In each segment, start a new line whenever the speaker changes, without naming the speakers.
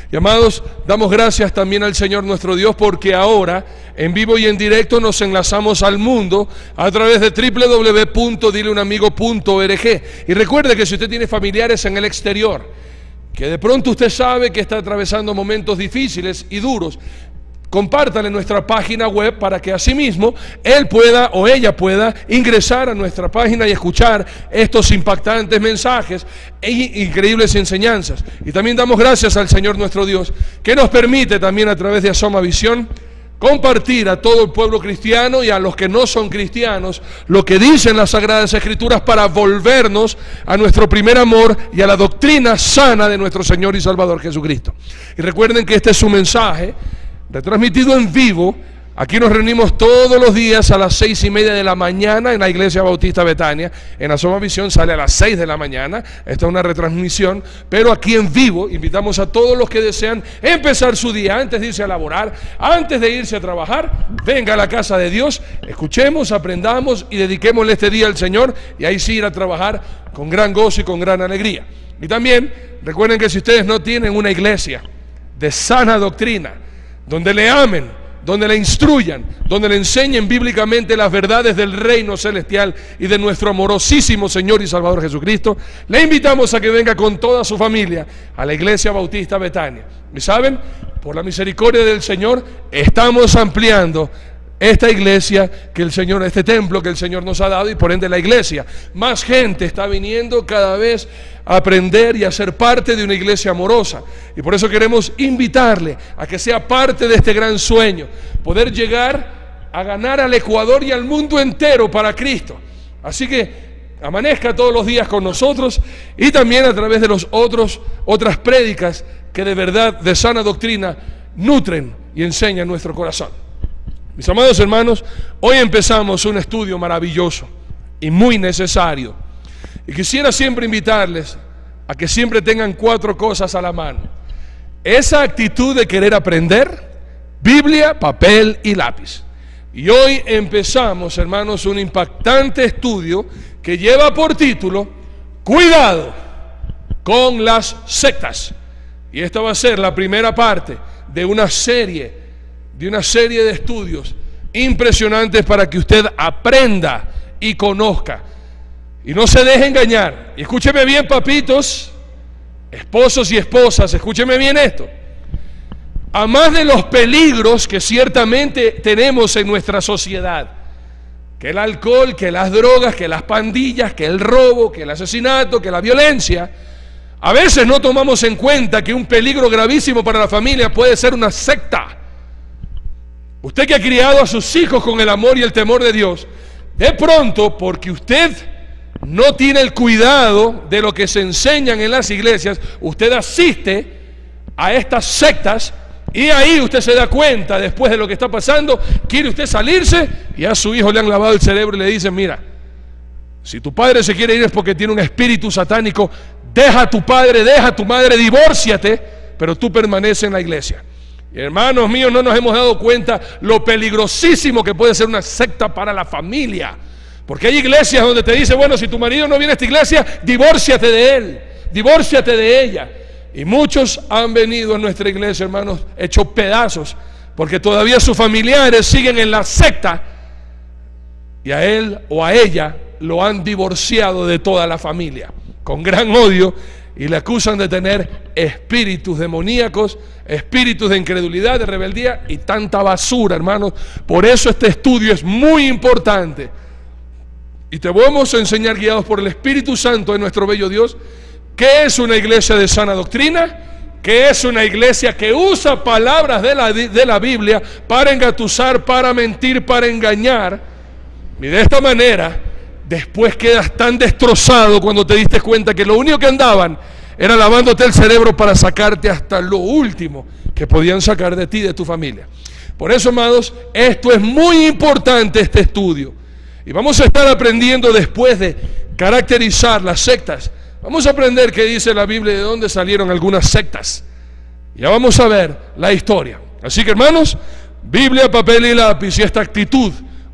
Y amados, damos gracias también al Señor nuestro Dios porque ahora, en vivo y en directo, nos enlazamos al mundo a través de www.dileunamigo.org. Y recuerde que si usted tiene familiares en el exterior, que de pronto usted sabe que está atravesando momentos difíciles y duros, compártale nuestra página web para que asimismo él pueda o ella pueda ingresar a nuestra página y escuchar estos impactantes mensajes e increíbles enseñanzas. Y también damos gracias al Señor nuestro Dios que nos permite también a través de Asoma Visión compartir a todo el pueblo cristiano y a los que no son cristianos lo que dicen las Sagradas Escrituras para volvernos a nuestro primer amor y a la doctrina sana de nuestro Señor y Salvador Jesucristo. Y recuerden que este es su mensaje retransmitido en vivo. Aquí nos reunimos todos los días a las 6:30 de la mañana en la Iglesia Bautista Betania. En Asoma Visión sale a las 6 de la mañana. Esta es una retransmisión, pero aquí en vivo invitamos a todos los que desean empezar su día antes de irse a laborar, antes de irse a trabajar. Venga a la casa de Dios, escuchemos, aprendamos y dediquémosle este día al Señor, y ahí sí ir a trabajar con gran gozo y con gran alegría. Y también recuerden que si ustedes no tienen una iglesia de sana doctrina, donde le amen, donde le instruyan, donde le enseñen bíblicamente las verdades del reino celestial y de nuestro amorosísimo Señor y Salvador Jesucristo, le invitamos a que venga con toda su familia a la Iglesia Bautista Betania. Y saben, por la misericordia del Señor, estamos ampliando esta iglesia que el Señor, este templo que el Señor nos ha dado, y por ende la iglesia. Más gente está viniendo cada vez a aprender y a ser parte de una iglesia amorosa. Y por eso queremos invitarle a que sea parte de este gran sueño, poder llegar a ganar al Ecuador y al mundo entero para Cristo. Así que amanezca todos los días con nosotros y también a través de otras prédicas que de verdad, de sana doctrina, nutren y enseñan nuestro corazón. Mis amados hermanos, hoy empezamos un estudio maravilloso y muy necesario. Y quisiera siempre invitarles a que siempre tengan 4 cosas a la mano. Esa actitud de querer aprender, Biblia, papel y lápiz. Y hoy empezamos, hermanos, un impactante estudio que lleva por título Cuidado con las sectas. Y esta va a ser la primera parte de una serie de estudios impresionantes para que usted aprenda y conozca y no se deje engañar. Y escúcheme bien, papitos, esposos y esposas, escúcheme bien esto. A más de los peligros que ciertamente tenemos en nuestra sociedad, que el alcohol, que las drogas, que las pandillas, que el robo, que el asesinato, que la violencia, a veces no tomamos en cuenta que un peligro gravísimo para la familia puede ser una secta. Usted que ha criado a sus hijos con el amor y el temor de Dios, de pronto, porque usted no tiene el cuidado de lo que se enseñan en las iglesias, usted asiste a estas sectas y ahí usted se da cuenta, después de lo que está pasando, quiere usted salirse y a su hijo le han lavado el cerebro y le dicen: mira, si tu padre se quiere ir es porque tiene un espíritu satánico, deja a tu padre, deja a tu madre, divórciate, pero tú permanece en la iglesia. Y hermanos míos, no nos hemos dado cuenta lo peligrosísimo que puede ser una secta para la familia. Porque hay iglesias donde te dice: bueno, si tu marido no viene a esta iglesia, divórciate de él, divórciate de ella. Y muchos han venido a nuestra iglesia, hermanos, hechos pedazos, porque todavía sus familiares siguen en la secta y a él o a ella lo han divorciado de toda la familia, con gran odio, y le acusan de tener espíritus demoníacos, espíritus de incredulidad, de rebeldía y tanta basura, hermanos. Por eso este estudio es muy importante. Y te vamos a enseñar, guiados por el Espíritu Santo de nuestro bello Dios, qué es una iglesia de sana doctrina, qué es una iglesia que usa palabras de la Biblia para engatusar, para mentir, para engañar. Y de esta manera después quedas tan destrozado cuando te diste cuenta que lo único que andaban era lavándote el cerebro para sacarte hasta lo último que podían sacar de ti y de tu familia. Por eso, amados, esto es muy importante, este estudio. Y vamos a estar aprendiendo, después de caracterizar las sectas, vamos a aprender qué dice la Biblia, de dónde salieron algunas sectas. Ya vamos a ver la historia. Así que, hermanos, Biblia, papel y lápiz, y esta actitud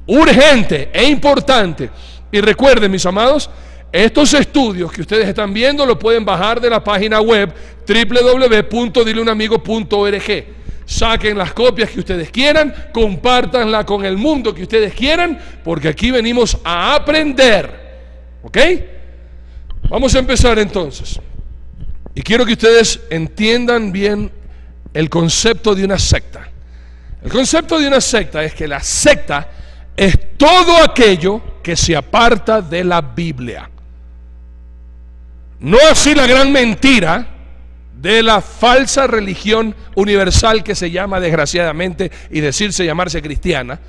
urgente e importante. Y recuerden, mis amados, estos estudios que ustedes están viendo lo pueden bajar de la página web www.dileunamigo.org. Saquen las copias que ustedes quieran, compártanla con el mundo que ustedes quieran, porque aquí venimos a aprender. ¿Ok? Vamos a empezar entonces. Y quiero que ustedes entiendan bien el concepto de una secta. El concepto de una secta es que la secta es todo aquello que se aparta de la Biblia. No así la gran mentira de la falsa religión universal que se llama desgraciadamente y decirse llamarse cristiana,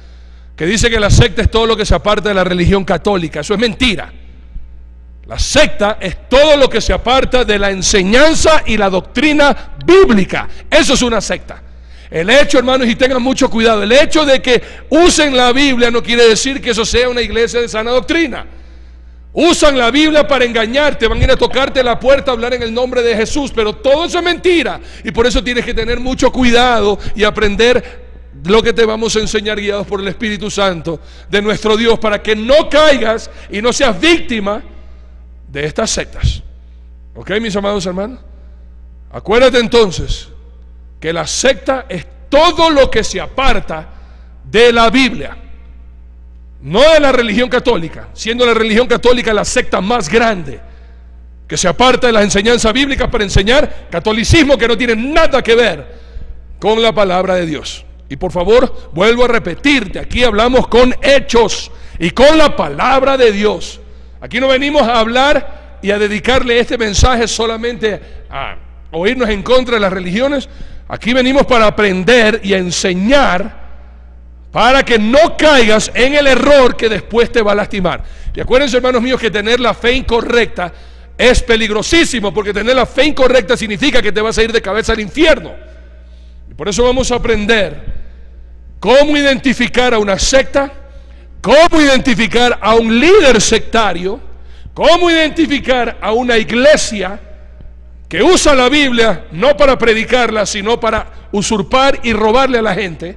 que dice que la secta es todo lo que se aparta de la religión católica. Eso es mentira. La secta es todo lo que se aparta de la enseñanza y la doctrina bíblica. Eso es una secta. El hecho, hermanos, y tengan mucho cuidado, el hecho de que usen la Biblia no quiere decir que eso sea una iglesia de sana doctrina. Usan la Biblia para engañarte, van a ir a tocarte la puerta a hablar en el nombre de Jesús, pero todo eso es mentira. Y por eso tienes que tener mucho cuidado y aprender lo que te vamos a enseñar guiados por el Espíritu Santo de nuestro Dios, para que no caigas y no seas víctima de estas sectas. ¿Ok, mis amados hermanos? Acuérdate entonces que la secta es todo lo que se aparta de la Biblia, no de la religión católica, siendo la religión católica la secta más grande, que se aparta de las enseñanzas bíblicas para enseñar catolicismo que no tiene nada que ver con la palabra de Dios. Y por favor, vuelvo a repetirte, aquí hablamos con hechos y con la palabra de Dios. Aquí no venimos a hablar y a dedicarle este mensaje solamente a oírnos en contra de las religiones. Aquí venimos para aprender y a enseñar, para que no caigas en el error que después te va a lastimar. Y acuérdense, hermanos míos, que tener la fe incorrecta es peligrosísimo, porque tener la fe incorrecta significa que te vas a ir de cabeza al infierno. Y por eso vamos a aprender cómo identificar a una secta, cómo identificar a un líder sectario, cómo identificar a una iglesia que usa la Biblia no para predicarla, sino para usurpar y robarle a la gente.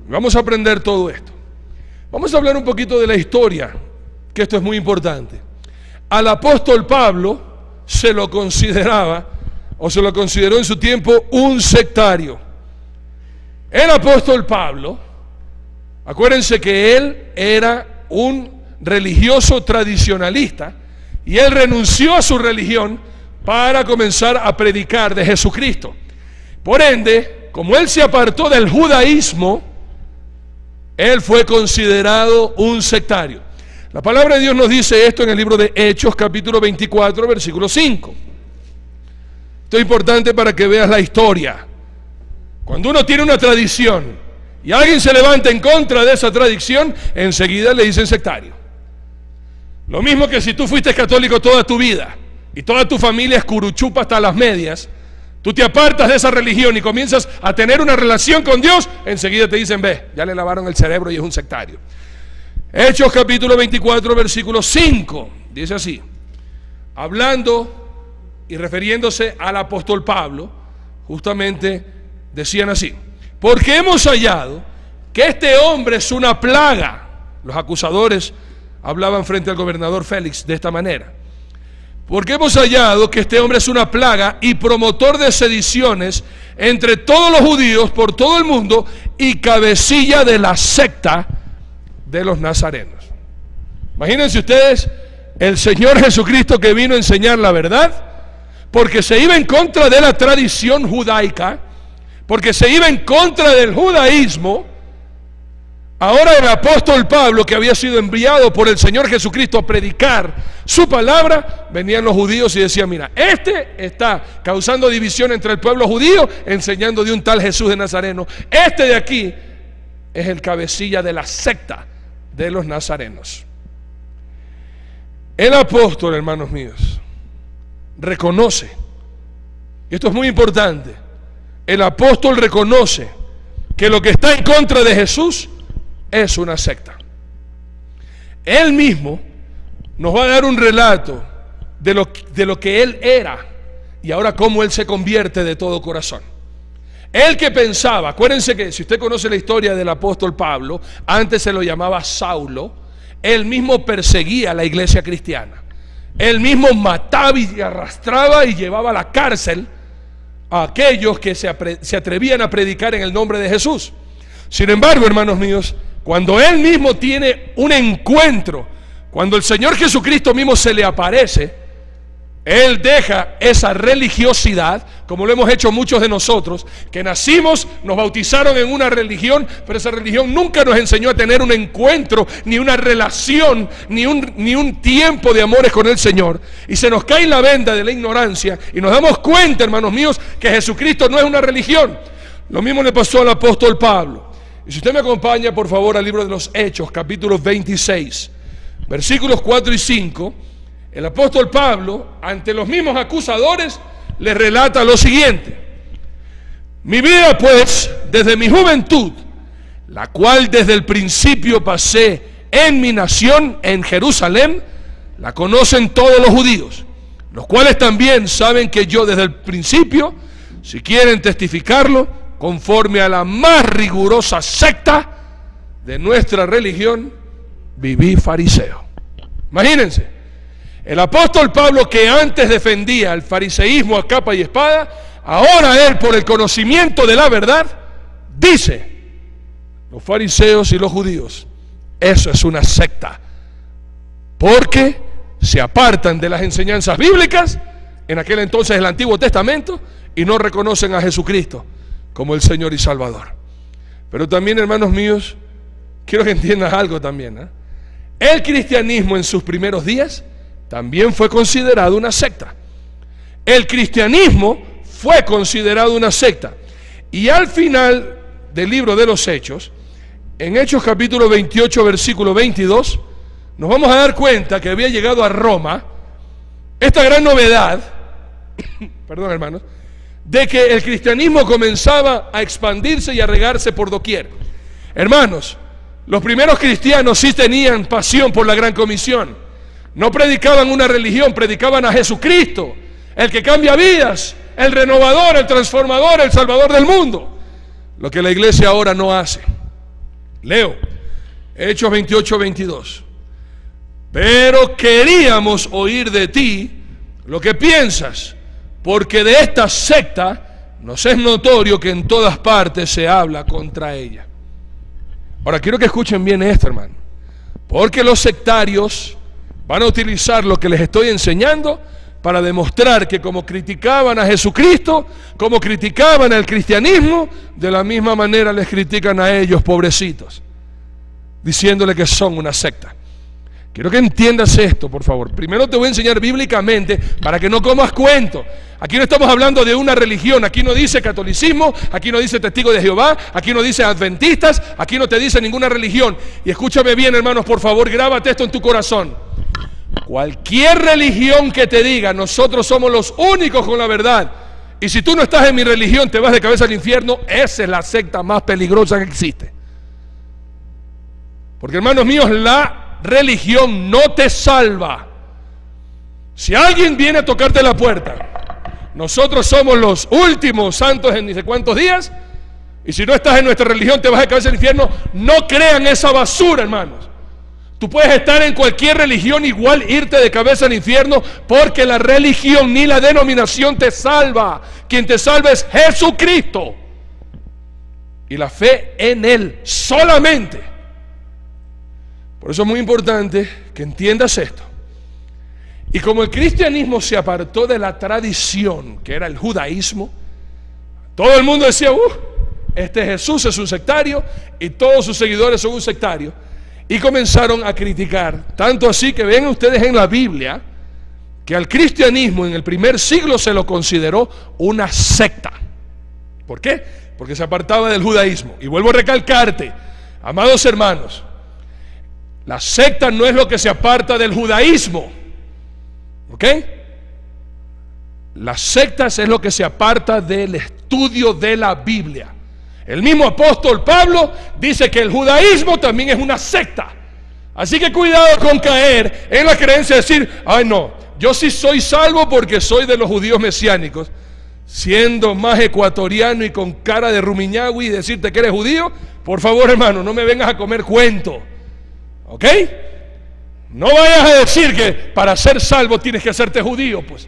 Vamos a aprender todo esto. Vamos a hablar un poquito de la historia, que esto es muy importante. Al apóstol Pablo se lo consideraba, o se lo consideró en su tiempo, un sectario. El apóstol Pablo, acuérdense que él era un religioso tradicionalista, y él renunció a su religión para comenzar a predicar de Jesucristo. Por ende, como él se apartó del judaísmo, él fue considerado un sectario. La palabra de Dios nos dice esto en el libro de Hechos, capítulo 24, versículo 5. Esto es importante para que veas la historia. Cuando uno tiene una tradición y alguien se levanta en contra de esa tradición, enseguida le dicen sectario. Lo mismo que si tú fuiste católico toda tu vida y toda tu familia es curuchupa hasta las medias, tú te apartas de esa religión y comienzas a tener una relación con Dios, enseguida te dicen, ve, ya le lavaron el cerebro y es un sectario. Hechos capítulo 24, versículo 5, dice así, hablando y refiriéndose al apóstol Pablo, justamente decían así: porque hemos hallado que este hombre es una plaga. Los acusadores hablaban frente al gobernador Félix de esta manera: porque hemos hallado que este hombre es una plaga y promotor de sediciones entre todos los judíos por todo el mundo, y cabecilla de la secta de los nazarenos. Imagínense ustedes el Señor Jesucristo, que vino a enseñar la verdad, porque se iba en contra de la tradición judaica, porque se iba en contra del judaísmo. Ahora el apóstol Pablo, que había sido enviado por el Señor Jesucristo a predicar su palabra, venían los judíos y decían: mira, este está causando división entre el pueblo judío, enseñando de un tal Jesús de Nazareno. Este de aquí es el cabecilla de la secta de los nazarenos. El apóstol, hermanos míos, reconoce, y esto es muy importante, el apóstol reconoce que lo que está en contra de Jesús es una secta. Él mismo nos va a dar un relato de lo que él era y ahora cómo él se convierte de todo corazón. Él que pensaba, acuérdense que si usted conoce la historia del apóstol Pablo, antes se lo llamaba Saulo, él mismo perseguía a la iglesia cristiana. Él mismo mataba y arrastraba y llevaba a la cárcel a aquellos que se atrevían a predicar en el nombre de Jesús. Sin embargo, hermanos míos, cuando Él mismo tiene un encuentro, cuando el Señor Jesucristo mismo se le aparece, Él deja esa religiosidad, como lo hemos hecho muchos de nosotros, que nacimos, nos bautizaron en una religión, pero esa religión nunca nos enseñó a tener un encuentro, ni una relación, ni un tiempo de amores con el Señor. Y se nos cae la venda de la ignorancia y nos damos cuenta, hermanos míos, que Jesucristo no es una religión. Lo mismo le pasó al apóstol Pablo. Y si usted me acompaña, por favor, al libro de los Hechos, capítulo 26, versículos 4 y 5, el apóstol Pablo, ante los mismos acusadores, le relata lo siguiente: mi vida, pues, desde mi juventud, la cual desde el principio pasé en mi nación, en Jerusalén, la conocen todos los judíos, los cuales también saben que yo desde el principio, si quieren testificarlo, conforme a la más rigurosa secta de nuestra religión, viví fariseo. Imagínense. El apóstol Pablo, que antes defendía el fariseísmo a capa y espada, ahora él, por el conocimiento de la verdad, dice: los fariseos y los judíos, eso es una secta, porque se apartan de las enseñanzas bíblicas, en aquel entonces el Antiguo Testamento, y no reconocen a Jesucristo como el Señor y Salvador. Pero también, hermanos míos, quiero que entiendan algo también, el cristianismo en sus primeros días también fue considerado una secta. El cristianismo fue considerado una secta. Y al final del libro de los Hechos, en Hechos capítulo 28, versículo 22, nos vamos a dar cuenta que había llegado a Roma esta gran novedad, perdón, hermanos, de que el cristianismo comenzaba a expandirse y a regarse por doquier. Hermanos, los primeros cristianos sí tenían pasión por la gran comisión. No predicaban una religión, predicaban a Jesucristo, el que cambia vidas, el renovador, el transformador, el salvador del mundo. Lo que la iglesia ahora no hace. Leo, Hechos 28, 22. Pero queríamos oír de ti lo que piensas, porque de esta secta nos es notorio que en todas partes se habla contra ella. Ahora quiero que escuchen bien esto, hermano, porque los sectarios van a utilizar lo que les estoy enseñando para demostrar que como criticaban a Jesucristo, como criticaban al cristianismo, de la misma manera les critican a ellos, pobrecitos, diciéndole que son una secta. Quiero que entiendas esto, por favor. Primero te voy a enseñar bíblicamente para que no comas cuento. Aquí no estamos hablando de una religión. Aquí no dice catolicismo, aquí no dice testigo de Jehová, aquí no dice adventistas, aquí no te dice ninguna religión. Y escúchame bien, hermanos, por favor, grábate esto en tu corazón. Cualquier religión que te diga nosotros somos los únicos con la verdad, y si tú no estás en mi religión te vas de cabeza al infierno, esa es la secta más peligrosa que existe. Porque, hermanos míos, la religión no te salva. Si alguien viene a tocarte la puerta, nosotros somos los últimos santos en ni sé cuántos días, y si no estás en nuestra religión te vas de cabeza al infierno, no crean esa basura, hermanos. Tú puedes estar en cualquier religión, igual irte de cabeza al infierno, porque la religión ni la denominación te salva. Quien te salva es Jesucristo y la fe en Él solamente. Por eso es muy importante que entiendas esto. Y como el cristianismo se apartó de la tradición, que era el judaísmo, todo el mundo decía, este Jesús es un sectario y todos sus seguidores son un sectario. Y comenzaron a criticar, tanto así que ven ustedes en la Biblia que al cristianismo en el primer siglo se lo consideró una secta. ¿Por qué? Porque se apartaba del judaísmo. Y vuelvo a recalcarte, amados hermanos, la secta no es lo que se aparta del judaísmo, ¿ok? Las sectas es lo que se aparta del estudio de la Biblia. El mismo apóstol Pablo dice que el judaísmo también es una secta. Así que cuidado con caer en la creencia de decir, ay no, yo sí soy salvo porque soy de los judíos mesiánicos, siendo más ecuatoriano y con cara de rumiñahui y decirte que eres judío. Por favor, hermano, no me vengas a comer cuento, ¿ok? No vayas a decir que para ser salvo tienes que hacerte judío, pues.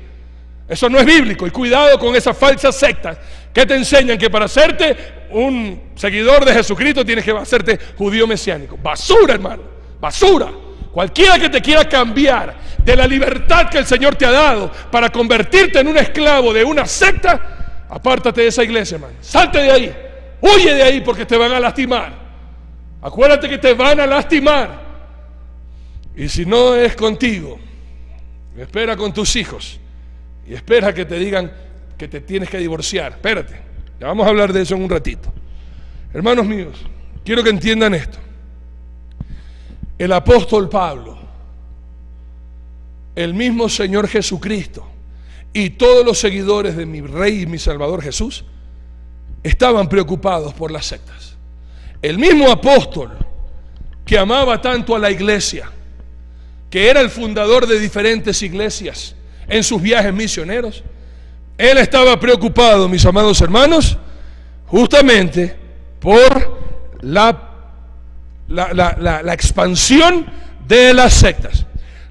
Eso no es bíblico. Y cuidado con esas falsas sectas que te enseñan que para hacerte un seguidor de Jesucristo tienes que hacerte judío mesiánico. Basura, hermano, basura. Cualquiera que te quiera cambiar de la libertad que el Señor te ha dado para convertirte en un esclavo de una secta, apártate de esa iglesia, hermano. Salte de ahí, huye de ahí, porque te van a lastimar. Acuérdate que te van a lastimar. Y si no es contigo, espera con tus hijos y espera que te digan que te tienes que divorciar. Espérate, ya vamos a hablar de eso en un ratito. Hermanos míos, quiero que entiendan esto. El apóstol Pablo, el mismo Señor Jesucristo y todos los seguidores de mi Rey y mi Salvador Jesús estaban preocupados por las sectas. El mismo apóstol que amaba tanto a la iglesia, que era el fundador de diferentes iglesias en sus viajes misioneros, él estaba preocupado, mis amados hermanos, justamente por la expansión de las sectas.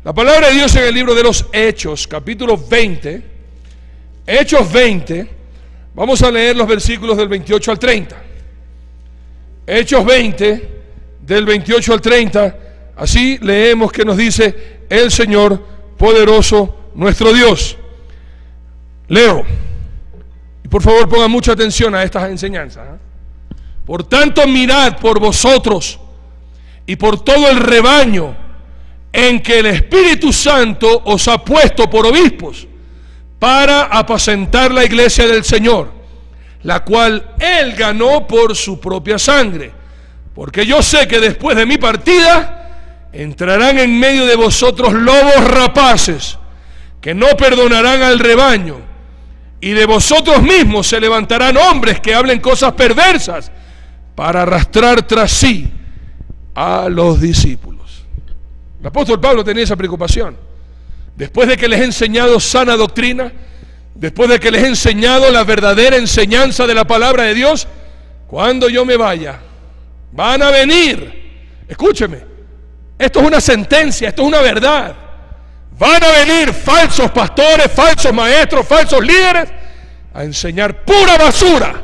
La palabra de Dios en el libro de los Hechos, capítulo 20, Hechos 20, vamos a leer los versículos del 28 al 30. Hechos 20, del 28 al 30, así leemos que nos dice el Señor poderoso, nuestro Dios. Leo, y por favor pongan mucha atención a estas enseñanzas. Por tanto, mirad por vosotros y por todo el rebaño en que el Espíritu Santo os ha puesto por obispos para apacentar la iglesia del Señor, la cual Él ganó por su propia sangre. Porque yo sé que después de mi partida entrarán en medio de vosotros lobos rapaces, que no perdonarán al rebaño, y de vosotros mismos se levantarán hombres que hablen cosas perversas para arrastrar tras sí a los discípulos. El apóstol Pablo tenía esa preocupación. Después de que les he enseñado sana doctrina, después de que les he enseñado la verdadera enseñanza de la palabra de Dios, cuando yo me vaya, van a venir, escúcheme, esto es una sentencia, esto es una verdad. Van a venir falsos pastores, falsos maestros, falsos líderes a enseñar pura basura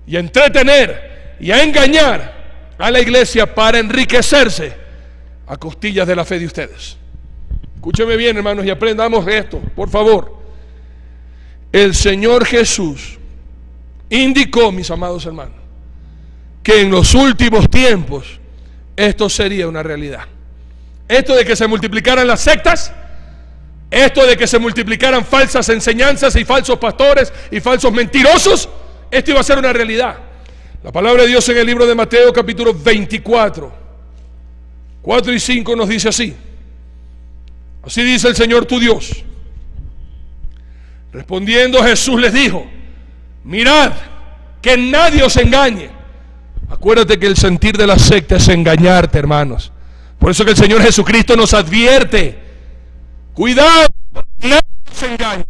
y a entretener y a engañar a la iglesia para enriquecerse a costillas de la fe de ustedes. Escúcheme bien, hermanos, y aprendamos esto, por favor. El Señor Jesús indicó, mis amados hermanos, que en los últimos tiempos esto sería una realidad. Esto de que se multiplicaran las sectas, esto de que se multiplicaran falsas enseñanzas y falsos pastores y falsos mentirosos, esto iba a ser una realidad. La palabra de Dios en el libro de Mateo capítulo 24, 4 y 5 nos dice así. Así dice el Señor tu Dios. Respondiendo Jesús les dijo: mirad, que nadie os engañe. Acuérdate que el sentir de la secta es engañarte, hermanos. Por eso que el Señor Jesucristo nos advierte: cuidado, nadie os engañe.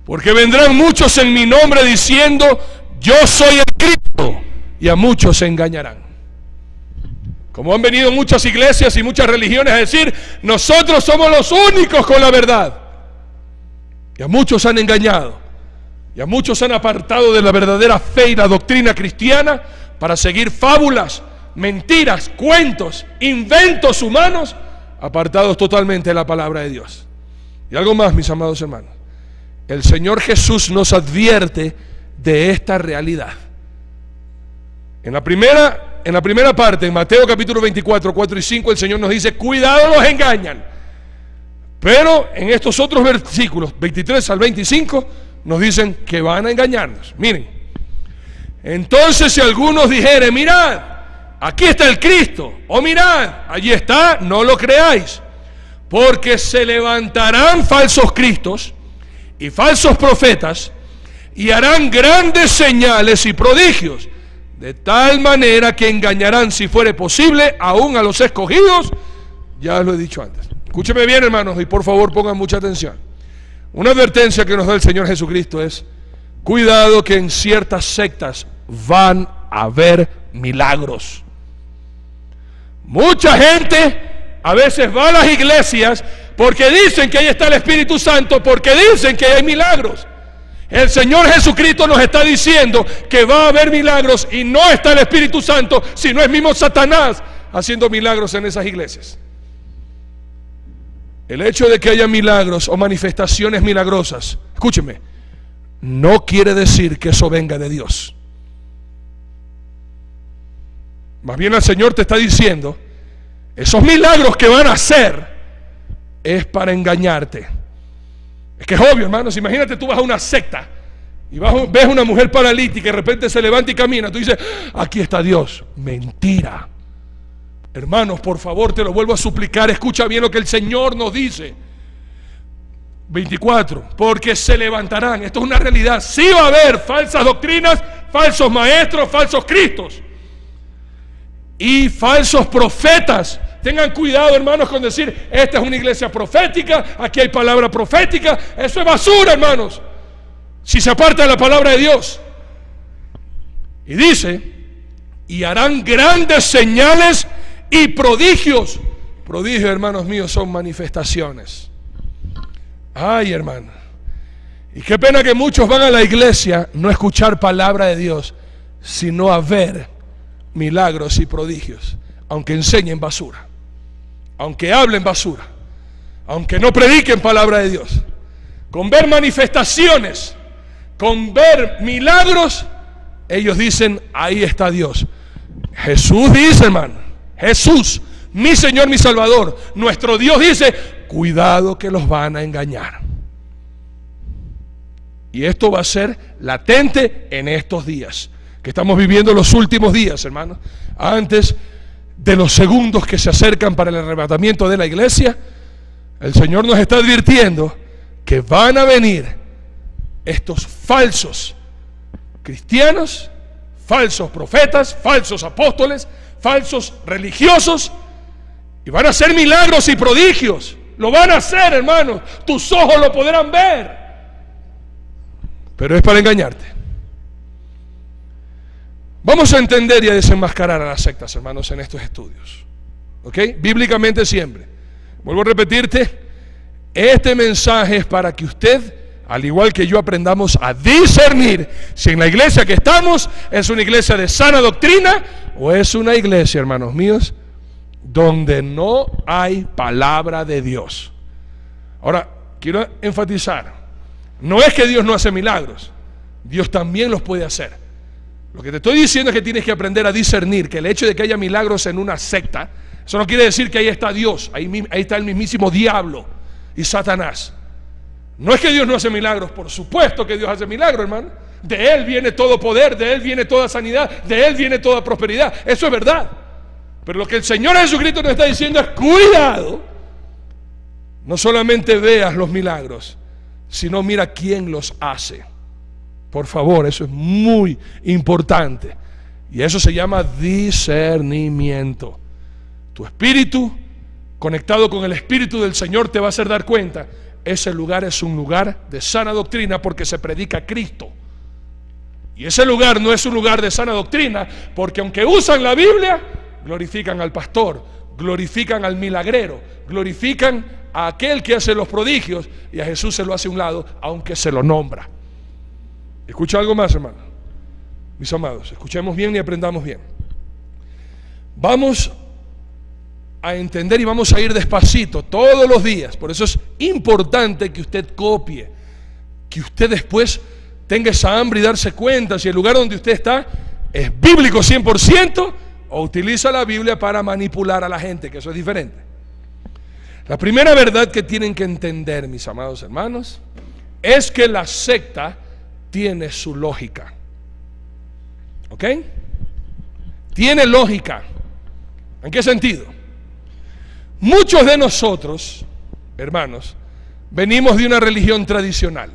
Porque vendrán muchos en mi nombre diciendo: yo soy el Cristo, y a muchos se engañarán. Como han venido muchas iglesias y muchas religiones a decir: nosotros somos los únicos con la verdad. Y a muchos han engañado. Y a muchos han apartado de la verdadera fe y la doctrina cristiana para seguir fábulas, mentiras, cuentos, inventos humanos, apartados totalmente de la palabra de Dios. Y algo más, mis amados hermanos. El Señor Jesús nos advierte de esta realidad. En la primera parte, en Mateo capítulo 24, 4 y 5, el Señor nos dice: cuidado, los engañan. Pero en estos otros versículos, 23 al 25, nos dicen que van a engañarnos. Miren: entonces si algunos dijeren: mirad, aquí está el Cristo, o mirad, allí está, no lo creáis, porque se levantarán falsos cristos y falsos profetas, y harán grandes señales y prodigios, de tal manera que engañarán, si fuere posible, aún a los escogidos. Ya lo he dicho antes. Escúcheme bien, hermanos, y por favor pongan mucha atención. Una advertencia que nos da el Señor Jesucristo es: cuidado, que en ciertas sectas van a haber milagros. Mucha gente a veces va a las iglesias porque dicen que ahí está el Espíritu Santo, porque dicen que hay milagros. El Señor Jesucristo nos está diciendo que va a haber milagros y no está el Espíritu Santo, sino es mismo Satanás haciendo milagros en esas iglesias. El hecho de que haya milagros o manifestaciones milagrosas, escúcheme, no quiere decir que eso venga de Dios. Más bien el Señor te está diciendo, esos milagros que van a hacer es para engañarte. Es que es obvio, hermanos. Imagínate, tú vas a una secta y ves una mujer paralítica y de repente se levanta y camina. Tú dices, aquí está Dios. Mentira. Hermanos, por favor, te lo vuelvo a suplicar. Escucha bien lo que el Señor nos dice. 24. Porque se levantarán. Esto es una realidad. Sí va a haber falsas doctrinas, falsos maestros, falsos cristos y falsos profetas. Tengan cuidado, hermanos, con decir, esta es una iglesia profética, aquí hay palabra profética. Eso es basura, hermanos, si se aparta de la palabra de Dios. Y dice, y harán grandes señales y prodigios. Prodigios, hermanos míos, son manifestaciones. Ay, hermano. Y qué pena que muchos van a la iglesia no a escuchar palabra de Dios, sino a ver milagros y prodigios, aunque enseñen basura, aunque hablen basura, aunque no prediquen palabra de Dios. Con ver manifestaciones, con ver milagros, ellos dicen, ahí está Dios. Jesús dice, hermano, Jesús, mi Señor, mi Salvador, nuestro Dios dice, cuidado que los van a engañar. Y esto va a ser latente en estos días, que estamos viviendo los últimos días, hermanos, antes de los segundos que se acercan para el arrebatamiento de la iglesia. El Señor nos está advirtiendo que van a venir estos falsos cristianos, falsos profetas, falsos apóstoles, falsos religiosos, y van a hacer milagros y prodigios. Lo van a hacer, hermanos, tus ojos lo podrán ver, pero es para engañarte. Vamos a entender y a desenmascarar a las sectas, hermanos, en estos estudios. ¿Ok? Bíblicamente siempre. Vuelvo a repetirte, este mensaje es para que usted, al igual que yo, aprendamos a discernir si en la iglesia que estamos es una iglesia de sana doctrina o es una iglesia, hermanos míos, donde no hay palabra de Dios. Ahora, quiero enfatizar, no es que Dios no hace milagros, Dios también los puede hacer. Lo que te estoy diciendo es que tienes que aprender a discernir que el hecho de que haya milagros en una secta, eso no quiere decir que ahí está Dios, ahí está el mismísimo diablo y Satanás. No es que Dios no hace milagros, por supuesto que Dios hace milagros, hermano. De Él viene todo poder, de Él viene toda sanidad, de Él viene toda prosperidad. Eso es verdad. Pero lo que el Señor Jesucristo nos está diciendo es, cuidado, no solamente veas los milagros, sino mira quién los hace. Por favor, eso es muy importante. Y eso se llama discernimiento. Tu espíritu, conectado con el Espíritu del Señor, te va a hacer dar cuenta. Ese lugar es un lugar de sana doctrina porque se predica Cristo. Y ese lugar no es un lugar de sana doctrina porque aunque usan la Biblia, glorifican al pastor, glorifican al milagrero, glorifican a aquel que hace los prodigios, y a Jesús se lo hace a un lado, aunque se lo nombra. Escucha algo más, hermano. Mis amados, escuchemos bien y aprendamos bien. Vamos a entender y vamos a ir despacito todos los días. Por eso es importante que usted copie, que usted después tenga esa hambre y darse cuenta si el lugar donde usted está es bíblico 100% o utiliza la Biblia para manipular a la gente, que eso es diferente. La primera verdad que tienen que entender, mis amados hermanos, es que la secta tiene su lógica. ¿Ok? Tiene lógica. ¿En qué sentido? Muchos de nosotros, hermanos, venimos de una religión tradicional,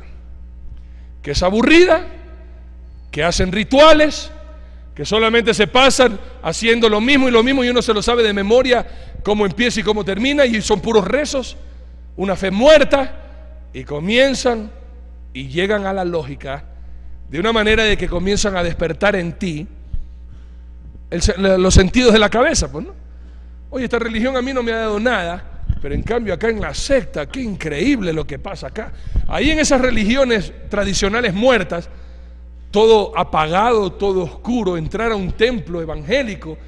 que es aburrida, que hacen rituales, que solamente se pasan haciendo lo mismo y uno se lo sabe de memoria, cómo empieza y cómo termina, y son puros rezos, una fe muerta, y comienzan y llegan a la lógica de una manera de que comienzan a despertar en ti los sentidos de la cabeza, pues, ¿no? Oye, esta religión a mí no me ha dado nada, pero en cambio acá en la secta, qué increíble lo que pasa acá. Ahí en esas religiones tradicionales muertas, todo apagado, todo oscuro, entrar a un templo evangélico,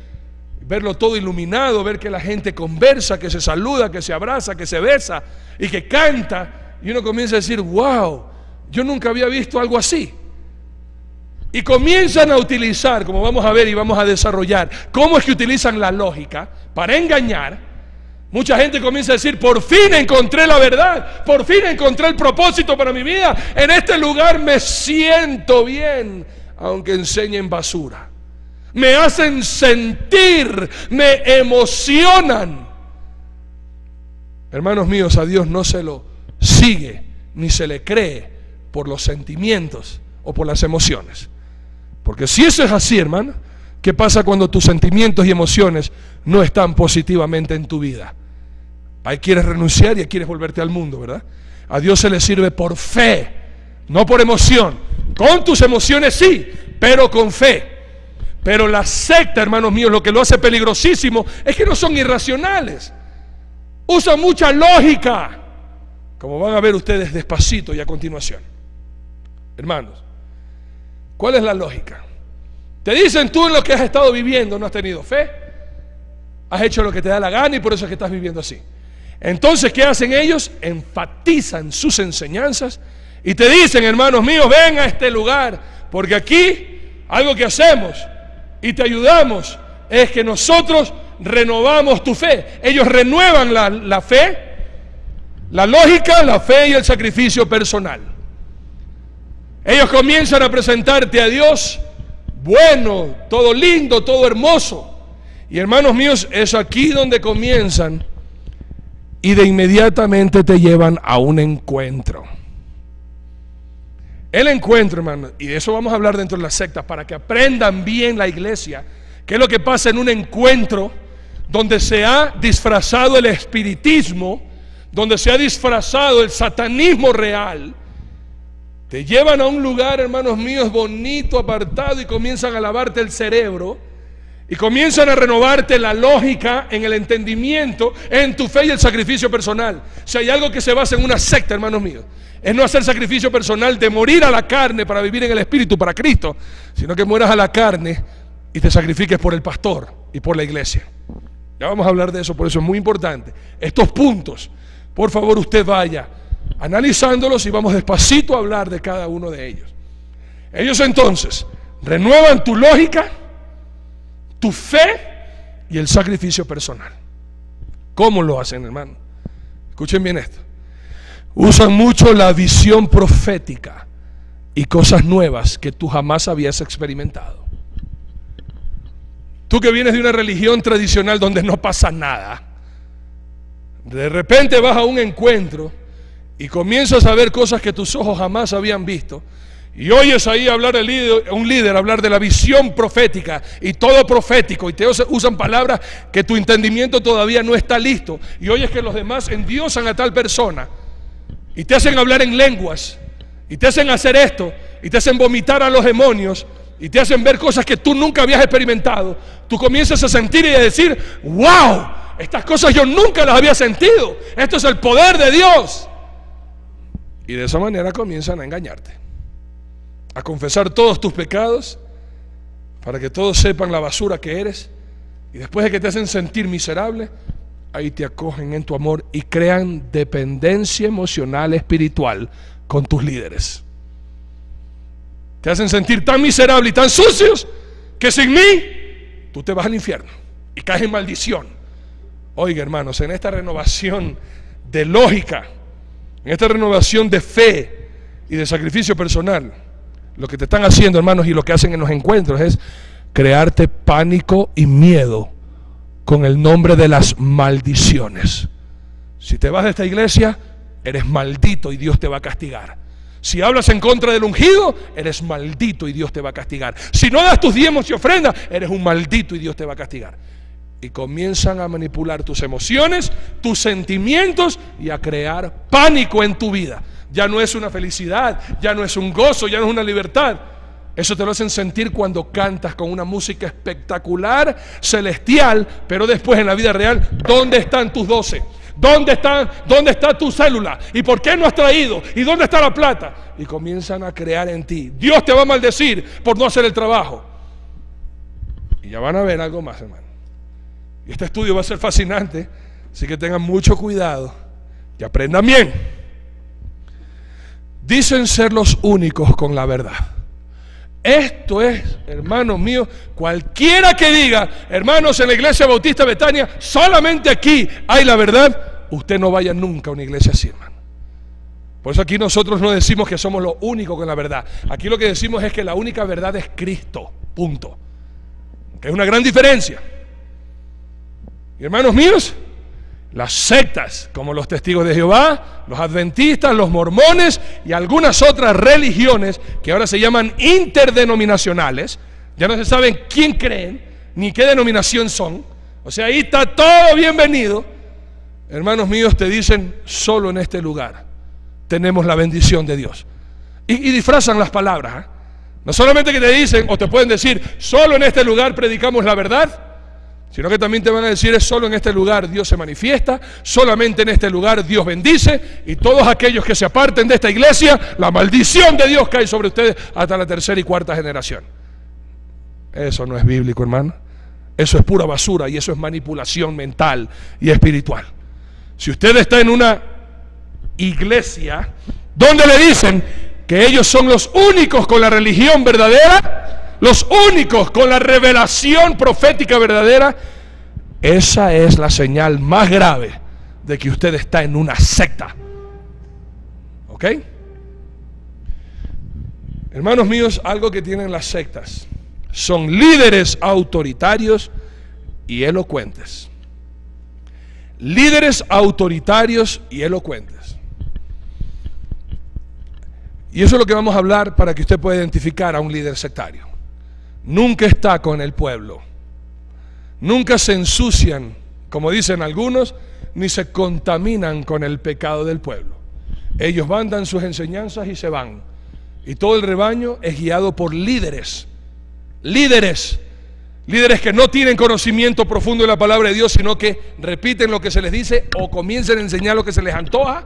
verlo todo iluminado, ver que la gente conversa, que se saluda, que se abraza, que se besa y que canta, y uno comienza a decir, wow, yo nunca había visto algo así. Y comienzan a utilizar, como vamos a ver y vamos a desarrollar, cómo es que utilizan la lógica para engañar. Mucha gente comienza a decir, por fin encontré la verdad, por fin encontré el propósito para mi vida, en este lugar me siento bien, aunque enseñen basura. Me hacen sentir, me emocionan. Hermanos míos, a Dios no se lo sigue ni se le cree por los sentimientos o por las emociones. Porque si eso es así, hermano, ¿qué pasa cuando tus sentimientos y emociones no están positivamente en tu vida? Ahí quieres renunciar y quieres volverte al mundo, ¿verdad? A Dios se le sirve por fe, no por emoción. Con tus emociones sí, pero con fe. Pero la secta, hermanos míos, lo que lo hace peligrosísimo es que no son irracionales. Usan mucha lógica, como van a ver ustedes despacito y a continuación. Hermanos, ¿cuál es la lógica? Te dicen, tú en lo que has estado viviendo no has tenido fe, has hecho lo que te da la gana y por eso es que estás viviendo así. Entonces, ¿qué hacen ellos? Enfatizan sus enseñanzas y te dicen, hermanos míos, ven a este lugar, porque aquí algo que hacemos y te ayudamos es que nosotros renovamos tu fe. Ellos renuevan la fe, la lógica, la fe y el sacrificio personal. Ellos comienzan a presentarte a Dios bueno, todo lindo, todo hermoso. Y hermanos míos, es aquí donde comienzan y de inmediatamente te llevan a un encuentro. El encuentro, hermano, y de eso vamos a hablar dentro de las sectas para que aprendan bien la iglesia, qué es lo que pasa en un encuentro donde se ha disfrazado el espiritismo, donde se ha disfrazado el satanismo real. Te llevan a un lugar, hermanos míos, bonito, apartado, y comienzan a lavarte el cerebro y comienzan a renovarte la lógica en el entendimiento, en tu fe y el sacrificio personal. Si hay algo que se basa en una secta, hermanos míos, es no hacer sacrificio personal de morir a la carne para vivir en el Espíritu, para Cristo, sino que mueras a la carne y te sacrifiques por el pastor y por la iglesia. Ya vamos a hablar de eso, por eso es muy importante. Estos puntos, por favor, usted vaya analizándolos y vamos despacito a hablar de cada uno de ellos. Ellos entonces renuevan tu lógica, tu fe y el sacrificio personal. ¿Cómo lo hacen, hermano? Escuchen bien esto. Usan mucho la visión profética y cosas nuevas que tú jamás habías experimentado. Tú que vienes de una religión tradicional donde no pasa nada, de repente vas a un encuentro y comienzas a ver cosas que tus ojos jamás habían visto, y oyes ahí hablar un líder hablar de la visión profética y todo profético, y te usan palabras que tu entendimiento todavía no está listo, y oyes que los demás endiosan a tal persona y te hacen hablar en lenguas y te hacen hacer esto y te hacen vomitar a los demonios y te hacen ver cosas que tú nunca habías experimentado. Tú comienzas a sentir y a decir, wow, estas cosas yo nunca las había sentido, esto es el poder de Dios. Y de esa manera comienzan a engañarte, a confesar todos tus pecados para que todos sepan la basura que eres, y después de que te hacen sentir miserable, ahí te acogen en tu amor y crean dependencia emocional espiritual con tus líderes. Te hacen sentir tan miserable y tan sucios que sin mí tú te vas al infierno y caes en maldición. Oiga, hermanos, en esta renovación de lógica, en esta renovación de fe y de sacrificio personal, lo que te están haciendo, hermanos, y lo que hacen en los encuentros es crearte pánico y miedo con el nombre de las maldiciones. Si te vas de esta iglesia, eres maldito y Dios te va a castigar. Si hablas en contra del ungido, eres maldito y Dios te va a castigar. Si no das tus diezmos y ofrendas, eres un maldito y Dios te va a castigar. Y comienzan a manipular tus emociones, tus sentimientos y a crear pánico en tu vida. Ya no es una felicidad, ya no es un gozo, ya no es una libertad. Eso te lo hacen sentir cuando cantas con una música espectacular, celestial, pero después en la vida real, ¿dónde están tus 12? ¿Dónde está tu célula? ¿Y por qué no has traído? ¿Y dónde está la plata? Y comienzan a crear en ti. Dios te va a maldecir por no hacer el trabajo. Y ya van a ver algo más, hermano. Y este estudio va a ser fascinante, así que tengan mucho cuidado y aprendan bien. Dicen ser los únicos con la verdad. Esto es, hermanos míos, cualquiera que diga, hermanos, en la iglesia Bautista Betania, solamente aquí hay la verdad, usted no vaya nunca a una iglesia así, hermano. Por eso aquí nosotros no decimos que somos los únicos con la verdad. Aquí lo que decimos es que la única verdad es Cristo, punto. Que es una gran diferencia. Y hermanos míos, las sectas como los testigos de Jehová, los adventistas, los mormones y algunas otras religiones que ahora se llaman interdenominacionales, ya no se saben quién creen ni qué denominación son, o sea, ahí está todo bienvenido. Hermanos míos, te dicen, solo en este lugar tenemos la bendición de Dios, y disfrazan las palabras, ¿eh? No solamente que te dicen o te pueden decir, solo en este lugar predicamos la verdad, sino que también te van a decir, es solo en este lugar Dios se manifiesta, solamente en este lugar Dios bendice, y todos aquellos que se aparten de esta iglesia, la maldición de Dios cae sobre ustedes hasta la tercera y cuarta generación. Eso no es bíblico, hermano. Eso es pura basura y eso es manipulación mental y espiritual. Si usted está en una iglesia donde le dicen que ellos son los únicos con la religión verdadera, los únicos con la revelación profética verdadera, esa es la señal más grave de que usted está en una secta. ¿Ok? Hermanos míos, algo que tienen las sectas son líderes autoritarios y elocuentes. Líderes autoritarios y elocuentes. Y eso es lo que vamos a hablar para que usted pueda identificar a un líder sectario. Nunca está con el pueblo, nunca se ensucian, como dicen algunos, ni se contaminan con el pecado del pueblo. Ellos van, dan sus enseñanzas y se van, y todo el rebaño es guiado por líderes que no tienen conocimiento profundo de la palabra de Dios, sino que repiten lo que se les dice o comienzan a enseñar lo que se les antoja,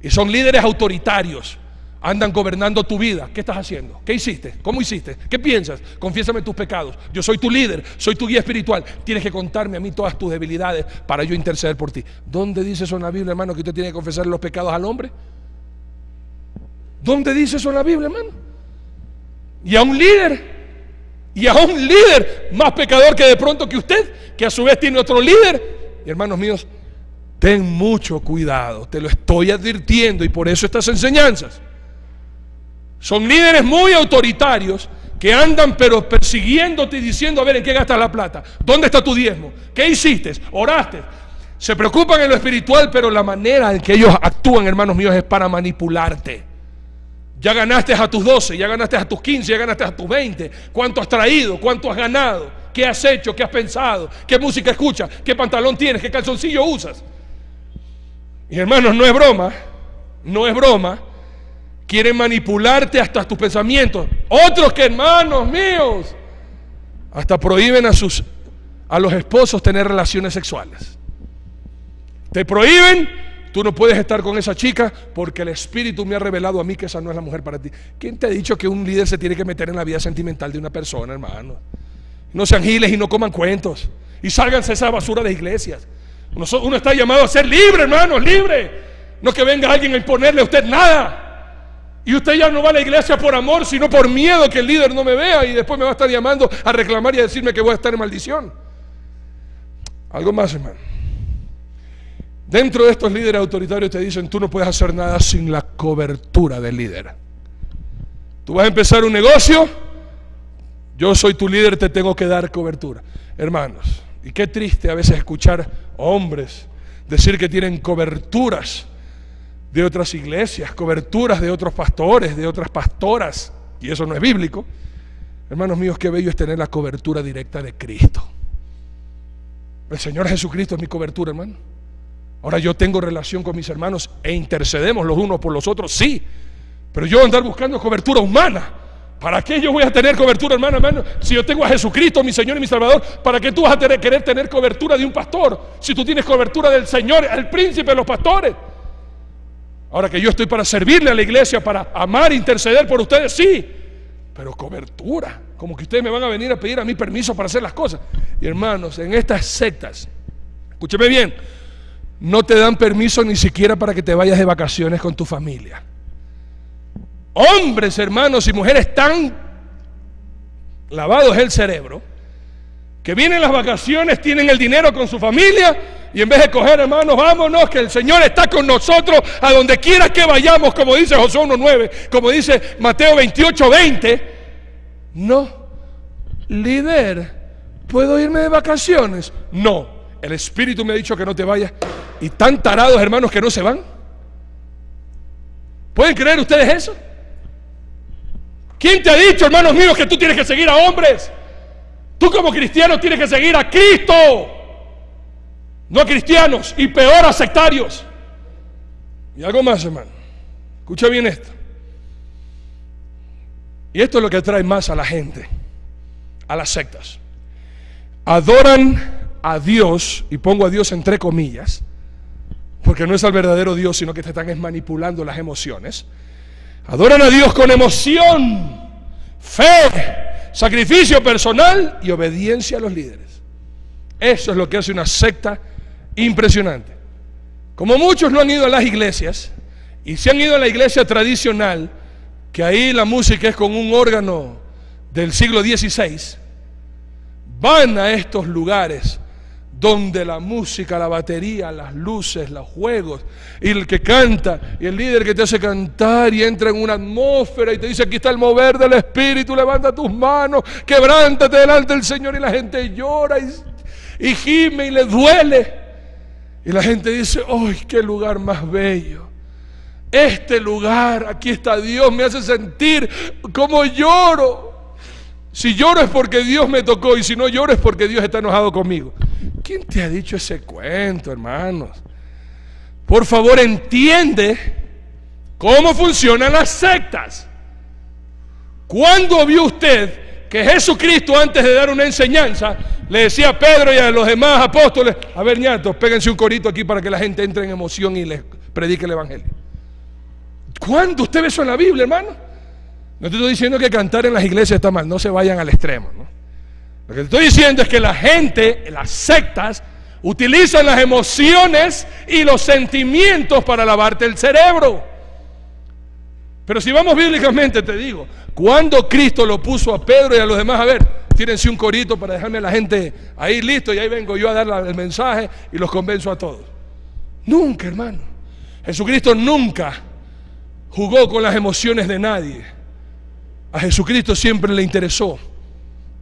y son líderes autoritarios. Andan gobernando tu vida. ¿Qué estás haciendo? ¿Qué hiciste? ¿Cómo hiciste? ¿Qué piensas? Confiésame tus pecados. Yo soy tu líder, soy tu guía espiritual. Tienes que contarme a mí todas tus debilidades para yo interceder por ti. ¿Dónde dice eso en la Biblia, hermano, que usted tiene que confesar los pecados al hombre? ¿Dónde dice eso en la Biblia, hermano? Y a un líder más pecador que de pronto que usted, que a su vez tiene otro líder. Y hermanos míos, ten mucho cuidado, te lo estoy advirtiendo, y por eso estas enseñanzas. Son líderes muy autoritarios que andan pero persiguiéndote y diciendo, a ver, ¿en qué gastas la plata? ¿Dónde está tu diezmo? ¿Qué hiciste? ¿Oraste? Se preocupan en lo espiritual, pero la manera en que ellos actúan, hermanos míos, es para manipularte. Ya ganaste a tus 12, ya ganaste a tus 15, ya ganaste a tus 20. ¿Cuánto has traído? ¿Cuánto has ganado? ¿Qué has hecho? ¿Qué has pensado? ¿Qué música escuchas? ¿Qué pantalón tienes? ¿Qué calzoncillo usas? Y hermanos, no es broma, no es broma. Quieren manipularte hasta tus pensamientos. Otros que, hermanos míos, hasta prohíben a los esposos tener relaciones sexuales. Te prohíben, tú no puedes estar con esa chica porque el Espíritu me ha revelado a mí que esa no es la mujer para ti. ¿Quién te ha dicho que un líder se tiene que meter en la vida sentimental de una persona, hermano? No sean giles y no coman cuentos. Y sálganse esa basura de iglesias. Uno está llamado a ser libre, hermanos, libre. No que venga alguien a imponerle a usted nada. Y usted ya no va a la iglesia por amor, sino por miedo que el líder no me vea y después me va a estar llamando a reclamar y a decirme que voy a estar en maldición. Algo más, hermano. Dentro de estos líderes autoritarios te dicen, tú no puedes hacer nada sin la cobertura del líder. Tú vas a empezar un negocio, yo soy tu líder, te tengo que dar cobertura. Hermanos, y qué triste a veces escuchar hombres decir que tienen coberturas de otras iglesias, coberturas de otros pastores, de otras pastoras, y eso no es bíblico. Hermanos míos, qué bello es tener la cobertura directa de Cristo. El Señor Jesucristo es mi cobertura, hermano. Ahora yo tengo relación con mis hermanos e intercedemos los unos por los otros, sí, pero yo andar buscando cobertura humana, ¿Para qué yo voy a tener cobertura, hermano? Si yo tengo a Jesucristo, mi Señor y mi Salvador, ¿para qué tú vas a querer tener cobertura de un pastor? Si tú tienes cobertura del Señor, el príncipe de los pastores. Ahora que yo estoy para servirle a la iglesia, para amar e interceder por ustedes, sí. Pero cobertura, como que ustedes me van a venir a pedir a mí permiso para hacer las cosas. Y hermanos, en estas sectas, escúcheme bien, no te dan permiso ni siquiera para que te vayas de vacaciones con tu familia. Hombres, hermanos y mujeres tan lavados el cerebro, que vienen las vacaciones, tienen el dinero con su familia, y en vez de coger, hermanos, vámonos, que el Señor está con nosotros a donde quiera que vayamos, como dice Josué 1:9, como dice Mateo 28:20. No, líder, ¿puedo irme de vacaciones? No, el Espíritu me ha dicho que no te vayas. Y tan tarados, hermanos, que no se van. ¿Pueden creer ustedes eso? ¿Quién te ha dicho, hermanos míos, que tú tienes que seguir a hombres? Tú como cristiano tienes que seguir a Cristo, no a cristianos, y peor a sectarios. Y algo más, hermano, escucha bien esto. Y esto es lo que atrae más a la gente, a las sectas. Adoran a Dios, y pongo a Dios entre comillas, porque no es al verdadero Dios, sino que te están manipulando las emociones. Adoran a Dios con emoción, fe, sacrificio personal y obediencia a los líderes. Eso es lo que hace una secta impresionante. Como muchos no han ido a las iglesias, y se han ido a la iglesia tradicional, que ahí la música es con un órgano del siglo XVI, van a estos lugares donde la música, la batería, las luces, los juegos, y el que canta, y el líder que te hace cantar, y entra en una atmósfera y te dice: aquí está el mover del Espíritu, levanta tus manos, quebrántate delante del Señor, y la gente llora y gime y le duele, y la gente dice: ¡ay, qué lugar más bello! Este lugar, aquí está Dios, me hace sentir como lloro. Si lloro es porque Dios me tocó, y si no lloro es porque Dios está enojado conmigo. ¿Quién te ha dicho ese cuento, hermanos? Por favor, entiende cómo funcionan las sectas. ¿Cuándo vio usted que Jesucristo, antes de dar una enseñanza, le decía a Pedro y a los demás apóstoles: a ver, ñatos, péguense un corito aquí para que la gente entre en emoción y les predique el evangelio? ¿Cuándo usted ve eso en la Biblia, hermano? No te estoy diciendo que cantar en las iglesias está mal, no se vayan al extremo, ¿no? Lo que te estoy diciendo es que la gente, las sectas, utilizan las emociones y los sentimientos para lavarte el cerebro. Pero si vamos bíblicamente, te digo, cuando Cristo lo puso a Pedro y a los demás: a ver, tírense un corito para dejarme a la gente ahí listo, y ahí vengo yo a dar el mensaje y los convenzo a todos. Nunca, hermano. Jesucristo nunca jugó con las emociones de nadie. A Jesucristo siempre le interesó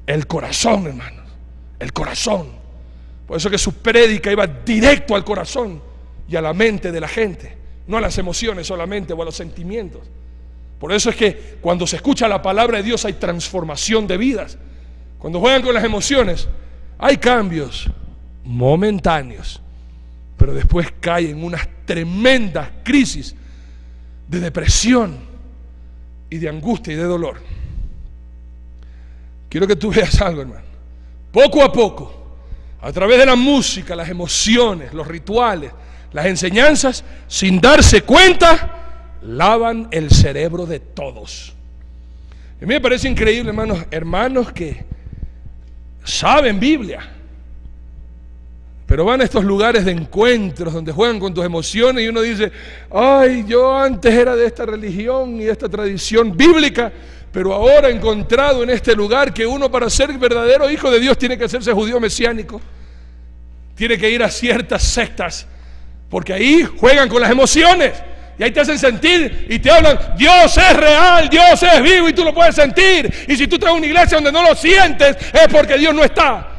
el corazón, hermanos, el corazón. Por eso que su prédica iba directo al corazón y a la mente de la gente, no a las emociones solamente o a los sentimientos. Por eso es que cuando se escucha la palabra de Dios hay transformación de vidas. Cuando juegan con las emociones hay cambios momentáneos, pero después caen en unas tremendas crisis de depresión y de angustia y de dolor. Quiero que tú veas algo, hermano. Poco a poco, a través de la música, las emociones, los rituales, las enseñanzas, sin darse cuenta, lavan el cerebro de todos. Y a mí me parece increíble, hermanos que saben Biblia, pero van a estos lugares de encuentros donde juegan con tus emociones, y uno dice: ay, yo antes era de esta religión y de esta tradición bíblica, pero ahora he encontrado en este lugar que uno, para ser verdadero hijo de Dios, tiene que hacerse judío mesiánico, tiene que ir a ciertas sectas, porque ahí juegan con las emociones y ahí te hacen sentir y te hablan: Dios es real, Dios es vivo, y tú lo puedes sentir. Y si tú traes una iglesia donde no lo sientes, es porque Dios no está.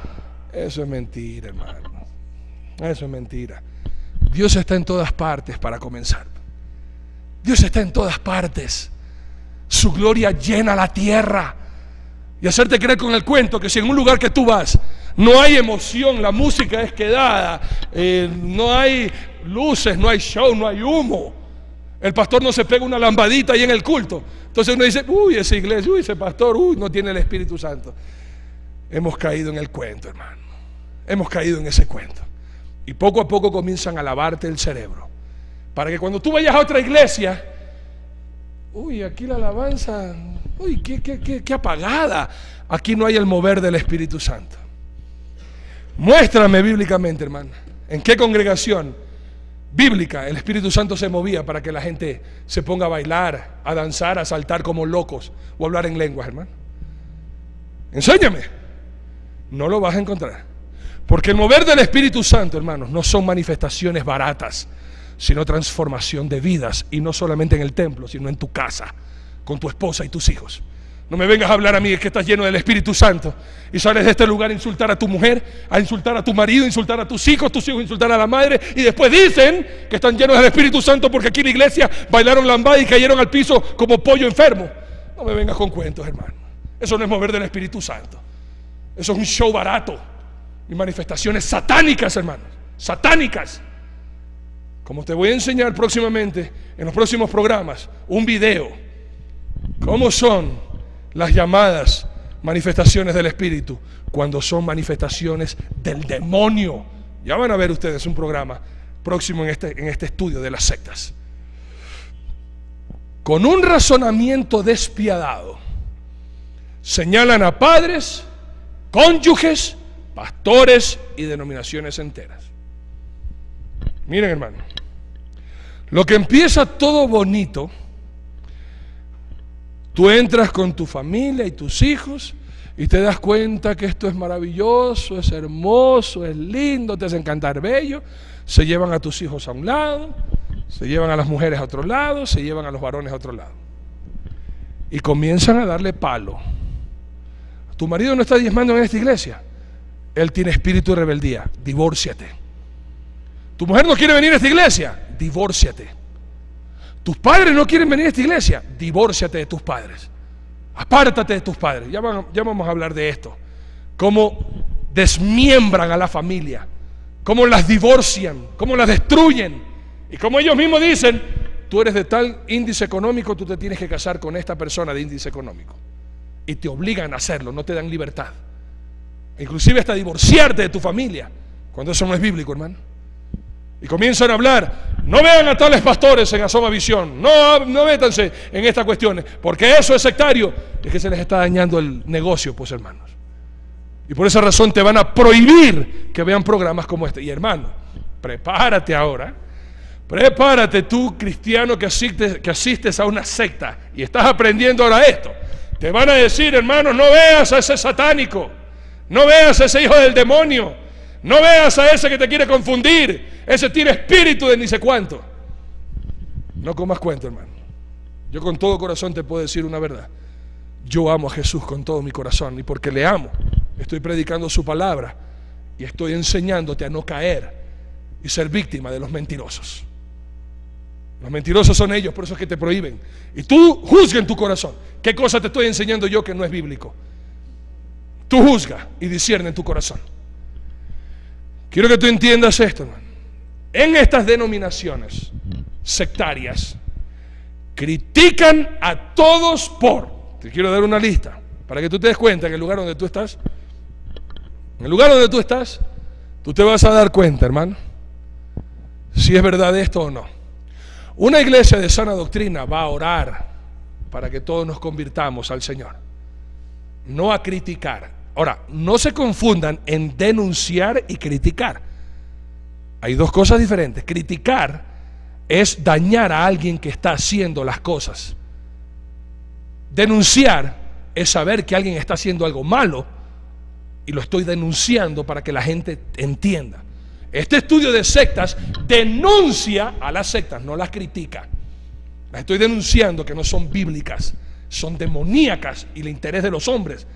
Eso es mentira, hermano. Eso es mentira. Dios está en todas partes, para comenzar. Dios está en todas partes. Su gloria llena la tierra. Y hacerte creer con el cuento que si en un lugar que tú vas no hay emoción, la música es quedada, no hay luces, no hay show, no hay humo, El pastor no se pega una lambadita ahí en el culto. Entonces uno dice, uy, esa iglesia, uy, ese pastor, uy, no tiene el Espíritu Santo. Hemos caído en el cuento, hermano. Hemos caído en ese cuento. Y poco a poco comienzan a lavarte el cerebro, para que cuando tú vayas a otra iglesia, uy, aquí la alabanza, uy, qué apagada. Aquí no hay el mover del Espíritu Santo. Muéstrame bíblicamente, hermano, en qué congregación bíblica el Espíritu Santo se movía para que la gente se ponga a bailar, a danzar, a saltar como locos o a hablar en lenguas, hermano. Enséñame. No lo vas a encontrar. Porque el mover del Espíritu Santo, hermanos, no son manifestaciones baratas, sino transformación de vidas. Y no solamente en el templo, sino en tu casa, con tu esposa y tus hijos. No me vengas a hablar a mí que estás lleno del Espíritu Santo y sales de este lugar a insultar a tu mujer, a insultar a tu marido, a insultar a tus hijos insultar a la madre, y después dicen que están llenos del Espíritu Santo porque aquí en la iglesia bailaron lambada y cayeron al piso como pollo enfermo. No me vengas con cuentos, hermano. Eso no es mover del Espíritu Santo. Eso es un show barato y manifestaciones satánicas, hermanos, satánicas. Como te voy a enseñar próximamente en los próximos programas, un video, cómo son las llamadas manifestaciones del Espíritu cuando son manifestaciones del demonio. Ya van a ver ustedes un programa próximo en este estudio de las sectas. Con un razonamiento despiadado señalan a padres, cónyuges, pastores y denominaciones enteras. Miren, hermano, lo que empieza todo bonito, tú entras con tu familia y tus hijos y te das cuenta que esto es maravilloso, es hermoso, es lindo, te hacen cantar bello. Se llevan a tus hijos a un lado, se llevan a las mujeres a otro lado, se llevan a los varones a otro lado. Y comienzan a darle palo. Tu marido no está diezmando en esta iglesia, él tiene espíritu de rebeldía, divórciate. Tu mujer no quiere venir a esta iglesia, divórciate. Tus padres no quieren venir a esta iglesia, divórciate de tus padres. Apártate de tus padres. Ya vamos a hablar de esto. Cómo desmiembran a la familia, cómo las divorcian, cómo las destruyen. Y como ellos mismos dicen, tú eres de tal índice económico, tú te tienes que casar con esta persona de índice económico. Y te obligan a hacerlo, no te dan libertad. Inclusive hasta divorciarte de tu familia, cuando eso no es bíblico, hermano. Y comienzan a hablar, no vean a tales pastores en Asoma Visión, no métanse en estas cuestiones, porque eso es sectario. Es que se les está dañando el negocio, pues, hermanos. Y por esa razón te van a prohibir que vean programas como este. Y hermano, prepárate ahora, prepárate tú, cristiano que asistes a una secta y estás aprendiendo ahora esto. Te van a decir, hermano, no veas a ese satánico, no veas a ese hijo del demonio, no veas a ese que te quiere confundir, ese tiene espíritu de ni sé cuánto. No comas cuento, hermano. Yo con todo corazón te puedo decir una verdad. Yo amo a Jesús con todo mi corazón, y porque le amo, estoy predicando su palabra y estoy enseñándote a no caer y ser víctima de los mentirosos. Los mentirosos son ellos, por eso es que te prohíben. Y tú juzga en tu corazón. ¿Qué cosa te estoy enseñando yo que no es bíblico? Tú juzga y discierne en tu corazón. Quiero que tú entiendas esto, hermano. En estas denominaciones sectarias critican a todos por... Te quiero dar una lista para que tú te des cuenta en el lugar donde tú estás. En el lugar donde tú estás, tú te vas a dar cuenta, hermano, si es verdad esto o no. Una iglesia de sana doctrina va a orar para que todos nos convirtamos al Señor, no a criticar. Ahora, no se confundan en denunciar y criticar. Hay dos cosas diferentes. Criticar es dañar a alguien que está haciendo las cosas. Denunciar es saber que alguien está haciendo algo malo y lo estoy denunciando para que la gente entienda. Este estudio de sectas denuncia a las sectas, no las critica. Las estoy denunciando que no son bíblicas, son demoníacas, y el interés de los hombres,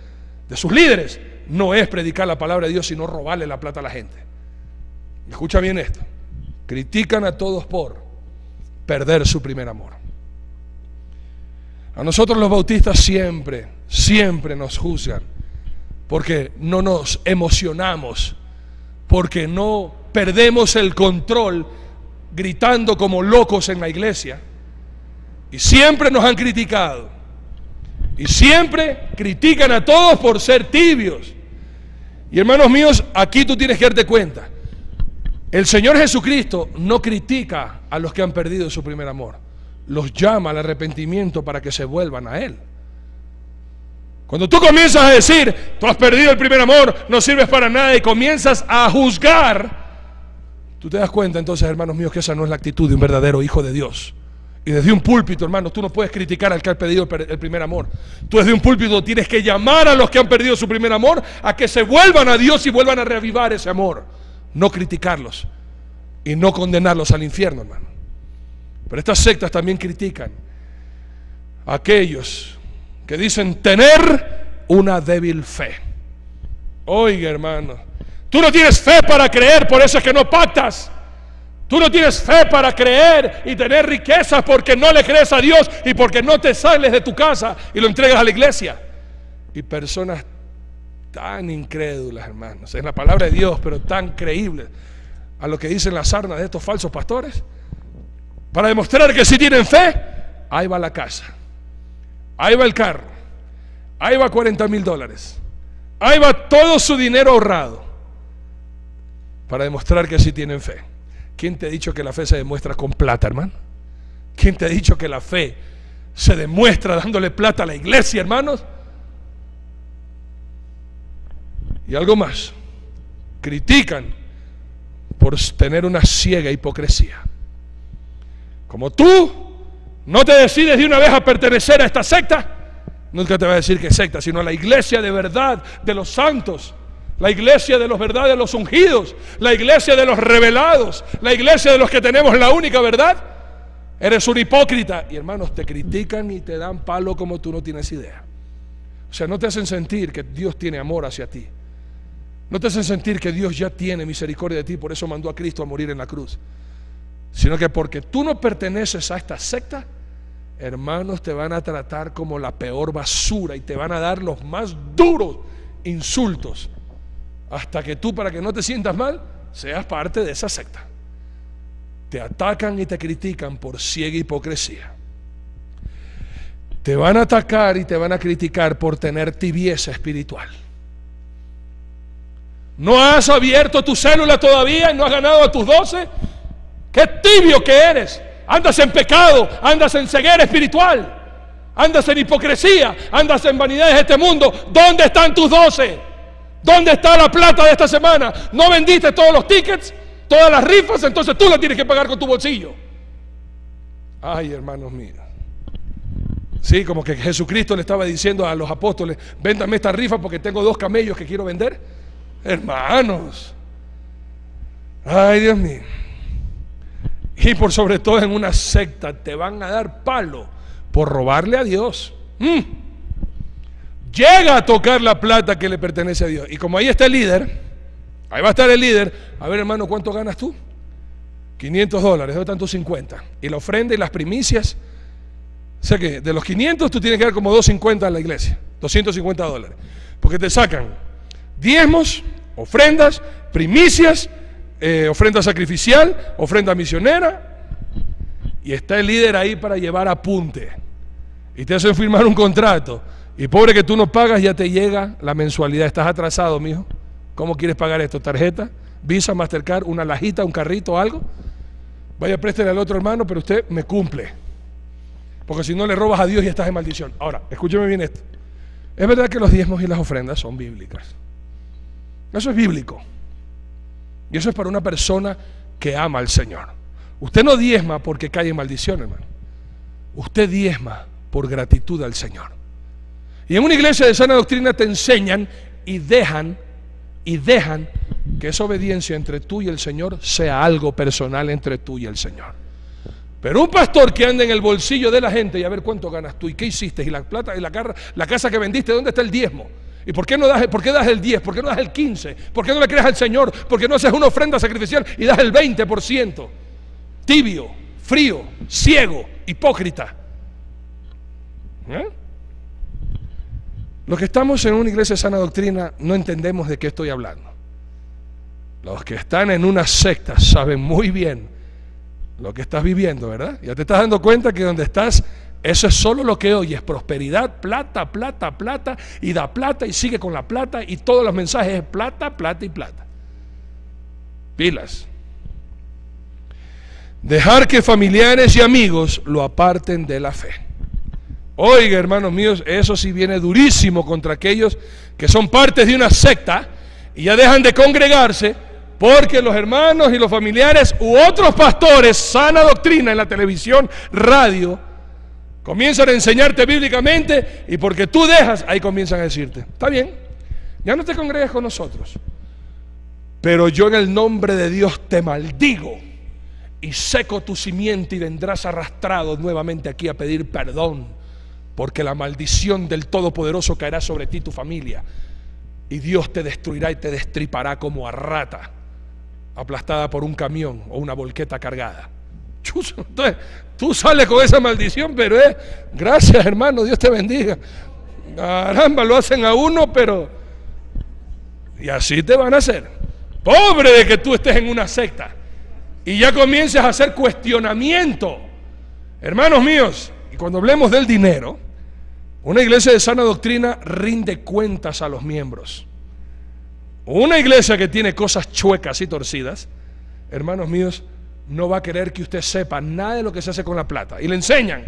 de sus líderes, no es predicar la palabra de Dios, sino robarle la plata a la gente. Escucha bien esto. Critican a todos por perder su primer amor. A nosotros los bautistas siempre nos juzgan porque no nos emocionamos, porque no perdemos el control gritando como locos en la iglesia, Y siempre nos han criticado. Y siempre critican a todos por ser tibios. Y hermanos míos, aquí tú tienes que darte cuenta. El Señor Jesucristo no critica a los que han perdido su primer amor. Los llama al arrepentimiento para que se vuelvan a Él. Cuando tú comienzas a decir, tú has perdido el primer amor, no sirves para nada, y comienzas a juzgar, tú te das cuenta entonces, hermanos míos, que esa no es la actitud de un verdadero hijo de Dios. Y desde un púlpito, hermanos, tú no puedes criticar al que ha perdido el primer amor. Tú desde un púlpito tienes que llamar a los que han perdido su primer amor a que se vuelvan a Dios y vuelvan a reavivar ese amor. No criticarlos y no condenarlos al infierno, hermano. Pero estas sectas también critican a aquellos que dicen tener una débil fe. Oiga, hermano, tú no tienes fe para creer, por eso es que no pactas. Tú no tienes fe para creer y tener riquezas porque no le crees a Dios y porque no te sales de tu casa y lo entregas a la iglesia. Y personas tan incrédulas, hermanos, en la palabra de Dios, pero tan creíbles a lo que dicen las sarnas de estos falsos pastores, para demostrar que si tienen fe, ahí va la casa, ahí va el carro, ahí va $40,000, ahí va todo su dinero ahorrado, para demostrar que sí tienen fe. ¿Quién te ha dicho que la fe se demuestra con plata, hermano? ¿Quién te ha dicho que la fe se demuestra dándole plata a la iglesia, hermanos? Y algo más, critican por tener una ciega hipocresía. Como tú no te decides de una vez a pertenecer a esta secta, nunca te va a decir que es secta, sino a la iglesia de verdad de los santos, la iglesia de los verdades, de los ungidos, la iglesia de los revelados, la iglesia de los que tenemos la única verdad. Eres un hipócrita. Y hermanos, te critican y te dan palo como tú no tienes idea. O sea, no te hacen sentir que Dios tiene amor hacia ti. No te hacen sentir que Dios ya tiene misericordia de ti, por eso mandó a Cristo a morir en la cruz. Sino que porque tú no perteneces a esta secta, hermanos, te van a tratar como la peor basura y te van a dar los más duros insultos, hasta que tú, para que no te sientas mal, seas parte de esa secta. Te atacan y te critican por ciega hipocresía. Te van a atacar y te van a criticar por tener tibieza espiritual. ¿No has abierto tu célula todavía y no has ganado a tus 12? ¡Qué tibio que eres! Andas en pecado, andas en ceguera espiritual, andas en hipocresía, andas en vanidades de este mundo. ¿Dónde están tus 12? ¿Dónde está la plata de esta semana? ¿No vendiste todos los tickets, todas las rifas? Entonces tú la tienes que pagar con tu bolsillo. Ay, hermanos míos. Sí, como que Jesucristo le estaba diciendo a los apóstoles: véndame esta rifa porque tengo 2 camellos que quiero vender. Hermanos, ay, Dios mío. Y por sobre todo en una secta te van a dar palo por robarle a Dios. Llega a tocar la plata que le pertenece a Dios. Y como ahí está el líder, ahí va a estar el líder. A ver, hermano, ¿cuánto ganas tú? $500. ¿Dónde están tus 50? Y la ofrenda y las primicias. O sea que de los 500 tú tienes que dar como 250 a la iglesia, $250. Porque te sacan diezmos, ofrendas, primicias, ofrenda sacrificial, ofrenda misionera. Y está el líder ahí para llevar apunte. Y te hacen firmar un contrato. Y pobre que tú no pagas, ya te llega la mensualidad. Estás atrasado, mijo. ¿Cómo quieres pagar esto? ¿Tarjeta? ¿Visa, Mastercard? ¿Una lajita, un carrito, algo? Vaya, préstele al otro hermano, pero usted me cumple. Porque si no le robas a Dios y estás en maldición. Ahora, escúcheme bien esto. Es verdad que los diezmos y las ofrendas son bíblicas. Eso es bíblico. Y eso es para una persona que ama al Señor. Usted no diezma porque cae en maldición, hermano. Usted diezma por gratitud al Señor. Y en una iglesia de sana doctrina te enseñan y dejan que esa obediencia entre tú y el Señor sea algo personal entre tú y el Señor. Pero un pastor que anda en el bolsillo de la gente y a ver cuánto ganas tú y qué hiciste y la plata y la casa que vendiste, ¿dónde está el diezmo? ¿Y por qué das el 10? ¿Por qué no das el 15? ¿Por qué no le crees al Señor? ¿Por qué no haces una ofrenda sacrificial y das el 20%? Tibio, frío, ciego, hipócrita. Los que estamos en una iglesia de sana doctrina no entendemos de qué estoy hablando. Los que están en una secta saben muy bien lo que estás viviendo, ¿verdad? Ya te estás dando cuenta que donde estás, eso es solo lo que oyes: prosperidad, plata, plata, plata, y da plata y sigue con la plata, y todos los mensajes es plata, plata y plata. Pilas. Dejar que familiares y amigos lo aparten de la fe. Oiga, hermanos míos, eso sí viene durísimo contra aquellos que son partes de una secta y ya dejan de congregarse porque los hermanos y los familiares u otros pastores, sana doctrina en la televisión, radio, comienzan a enseñarte bíblicamente, y porque tú dejas, ahí comienzan a decirte: está bien, ya no te congregues con nosotros, pero yo en el nombre de Dios te maldigo y seco tu simiente, y vendrás arrastrado nuevamente aquí a pedir perdón, porque la maldición del Todopoderoso caerá sobre ti y tu familia, y Dios te destruirá y te destripará como a rata aplastada por un camión o una volqueta cargada. Entonces tú sales con esa maldición, pero gracias, hermano, Dios te bendiga. Caramba, lo hacen a uno, pero y así te van a hacer. Pobre de que tú estés en una secta y ya comiences a hacer cuestionamiento. Hermanos míos, y cuando hablemos del dinero, una iglesia de sana doctrina rinde cuentas a los miembros. Una iglesia que tiene cosas chuecas y torcidas, hermanos míos, no va a querer que usted sepa nada de lo que se hace con la plata. Y le enseñan: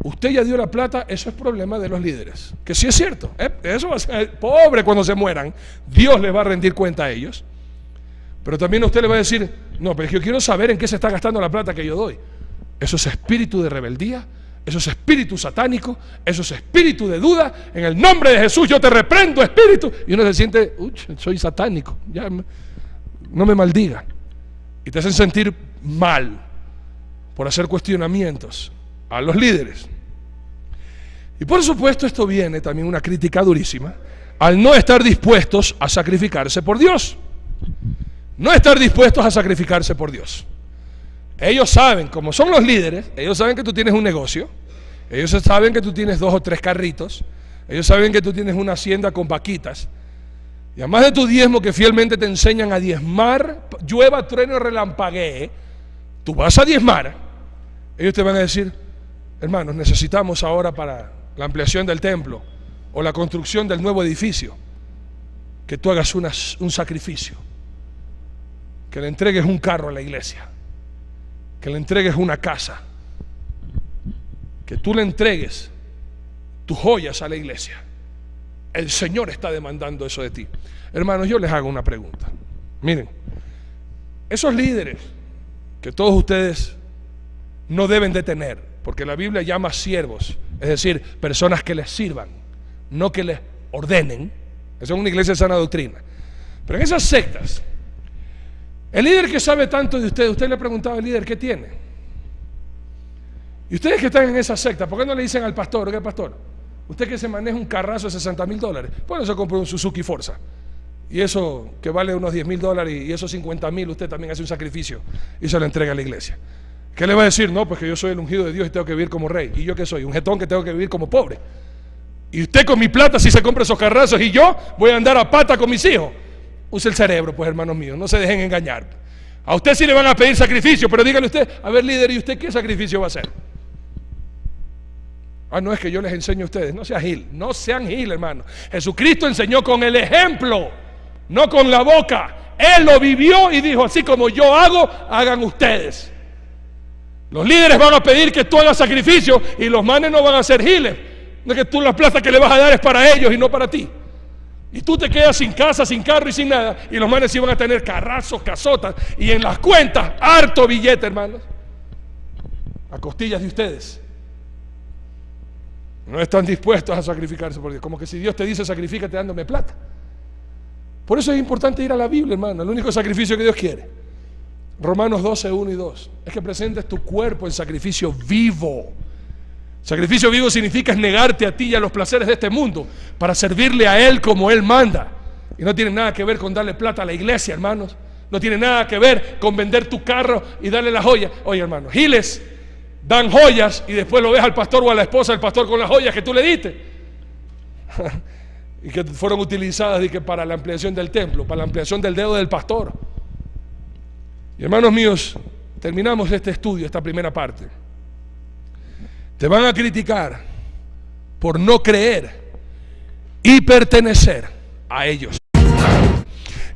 usted ya dio la plata, eso es problema de los líderes. Que sí es cierto, eso va a ser pobre cuando se mueran, Dios les va a rendir cuenta a ellos. Pero también usted le va a decir: no, pero es que yo quiero saber en qué se está gastando la plata que yo doy. Eso es espíritu de rebeldía, eso es espíritu satánico, eso es espíritu de duda. En el nombre de Jesús yo te reprendo, espíritu. Y uno se siente: soy satánico, ya no me maldiga. Y te hacen sentir mal por hacer cuestionamientos a los líderes. Y por supuesto esto viene también una crítica durísima al no estar dispuestos a sacrificarse por Dios. No estar dispuestos a sacrificarse por Dios. Ellos saben, como son los líderes, ellos saben que tú tienes un negocio, ellos saben que tú tienes 2 o 3 carritos, ellos saben que tú tienes una hacienda con vaquitas, y además de tu diezmo que fielmente te enseñan a diezmar, llueva, trueno y relampaguee, tú vas a diezmar. Ellos te van a decir: hermanos, necesitamos ahora para la ampliación del templo o la construcción del nuevo edificio que tú hagas un sacrificio, que le entregues un carro a la iglesia, que le entregues una casa, que tú le entregues tus joyas a la iglesia. El Señor está demandando eso de ti. Hermanos, yo les hago una pregunta. Miren, esos líderes que todos ustedes no deben de tener, porque la Biblia llama siervos, es decir, personas que les sirvan, no que les ordenen. Esa es una iglesia de sana doctrina. Pero en esas sectas, el líder que sabe tanto de usted le preguntaba al líder: ¿qué tiene? Y ustedes que están en esa secta, ¿por qué no le dicen al pastor: oiga, pastor, usted que se maneja un carrazo de $60,000, ¿por qué no se compra un Suzuki Forza? Y eso que vale unos $10,000 y esos $50,000, usted también hace un sacrificio y se lo entrega a la iglesia. ¿Qué le va a decir? No, pues que yo soy el ungido de Dios y tengo que vivir como rey. ¿Y yo qué soy? Un jetón que tengo que vivir como pobre. Y usted con mi plata sí se compra esos carrazos, y yo voy a andar a pata con mis hijos. Use el cerebro, pues, hermanos míos, no se dejen engañar. A usted sí le van a pedir sacrificio, pero dígale usted: a ver, líder, ¿y usted qué sacrificio va a hacer? No, es que yo les enseño a ustedes. No sean gil, no sean gil, hermano. Jesucristo enseñó con el ejemplo, no con la boca. Él lo vivió y dijo: así como yo hago, hagan ustedes. Los líderes van a pedir que tú hagas sacrificio, y los manes no van a ser giles. No es que tú la plata que le vas a dar es para ellos y no para ti. Y tú te quedas sin casa, sin carro y sin nada, y los manes sí van a tener carrazos, casotas, y en las cuentas harto billete, hermanos, a costillas de ustedes. No están dispuestos a sacrificarse por Dios. Como que si Dios te dice: sacrifícate dándome plata. Por eso es importante ir a la Biblia, hermano. El único sacrificio que Dios quiere, Romanos 12, 1 y 2, es que presentes tu cuerpo en sacrificio vivo. Sacrificio vivo significa negarte a ti y a los placeres de este mundo para servirle a Él como Él manda. Y no tiene nada que ver con darle plata a la iglesia, hermanos. No tiene nada que ver con vender tu carro y darle la joya. Oye, hermanos, giles dan joyas y después lo ves al pastor o a la esposa del pastor con las joyas que tú le diste y que fueron utilizadas para la ampliación del templo, para la ampliación del dedo del pastor. Y hermanos míos, terminamos este estudio, esta primera parte, te van a criticar por no creer y pertenecer a ellos.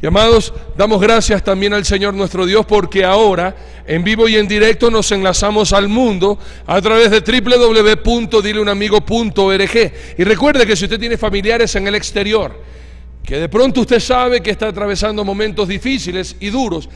Y amados, damos gracias también al Señor nuestro Dios, porque ahora en vivo y en directo nos enlazamos al mundo a través de www.dileunamigo.org. Y recuerde que si usted tiene familiares en el exterior, que de pronto usted sabe que está atravesando momentos difíciles y duros,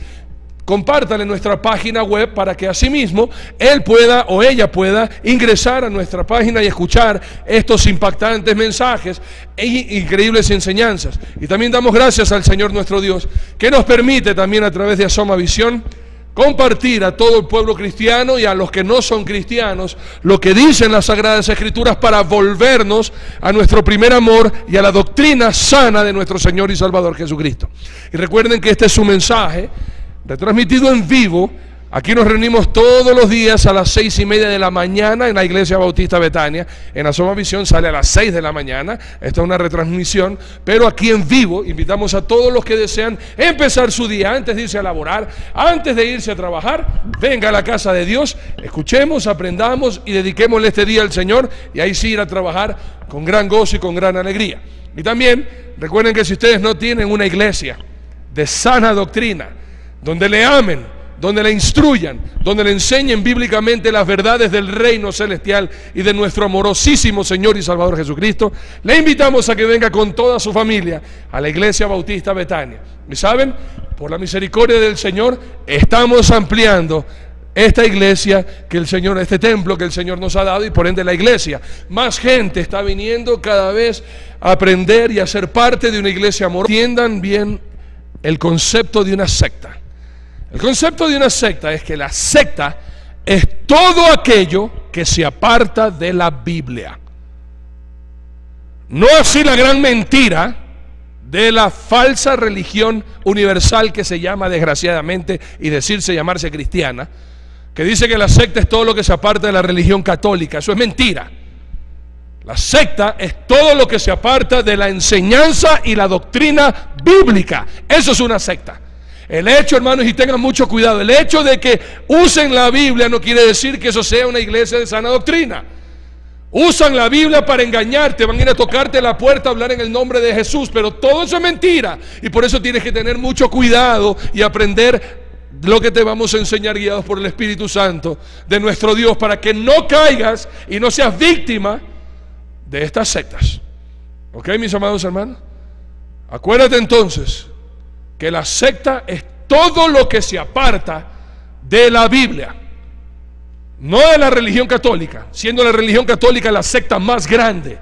compártale nuestra página web para que asimismo él pueda o ella pueda ingresar a nuestra página y escuchar estos impactantes mensajes e increíbles enseñanzas. Y también damos gracias al Señor nuestro Dios, que nos permite también a través de Asoma Visión compartir a todo el pueblo cristiano y a los que no son cristianos lo que dicen las Sagradas Escrituras para volvernos a nuestro primer amor y a la doctrina sana de nuestro Señor y Salvador Jesucristo. Y recuerden que este es su mensaje retransmitido en vivo. Aquí nos reunimos todos los días a las 6:30 de la mañana en la Iglesia Bautista Betania. En Asoma Visión sale a las 6 de la mañana. Esta es una retransmisión, pero aquí en vivo invitamos a todos los que desean empezar su día antes de irse a laborar, antes de irse a trabajar. Venga a la casa de Dios, escuchemos, aprendamos y dediquémosle este día al Señor, y ahí sí ir a trabajar con gran gozo y con gran alegría. Y también recuerden que si ustedes no tienen una iglesia de sana doctrina, donde le amen, donde le instruyan, donde le enseñen bíblicamente las verdades del reino celestial y de nuestro amorosísimo Señor y Salvador Jesucristo, le invitamos a que venga con toda su familia a la Iglesia Bautista Betania. Y saben, por la misericordia del Señor, estamos ampliando esta iglesia que el Señor, este templo que el Señor nos ha dado, y por ende la iglesia. Más gente está viniendo cada vez a aprender y a ser parte de una iglesia amorosa. Entiendan bien el concepto de una secta. El concepto de una secta es que la secta es todo aquello que se aparta de la Biblia. No así la gran mentira de la falsa religión universal que se llama desgraciadamente y decirse llamarse cristiana, que dice que la secta es todo lo que se aparta de la religión católica. Eso es mentira. La secta es todo lo que se aparta de la enseñanza y la doctrina bíblica. Eso es una secta. El hecho, hermanos, y tengan mucho cuidado, el hecho de que usen la Biblia no quiere decir que eso sea una iglesia de sana doctrina. Usan la Biblia para engañarte, van a ir a tocarte la puerta a hablar en el nombre de Jesús, pero todo eso es mentira. Y por eso tienes que tener mucho cuidado y aprender lo que te vamos a enseñar, guiados por el Espíritu Santo de nuestro Dios, para que no caigas y no seas víctima de estas sectas. ¿Ok, mis amados hermanos? Acuérdate entonces que la secta es todo lo que se aparta de la Biblia, no de la religión católica, siendo la religión católica la secta más grande,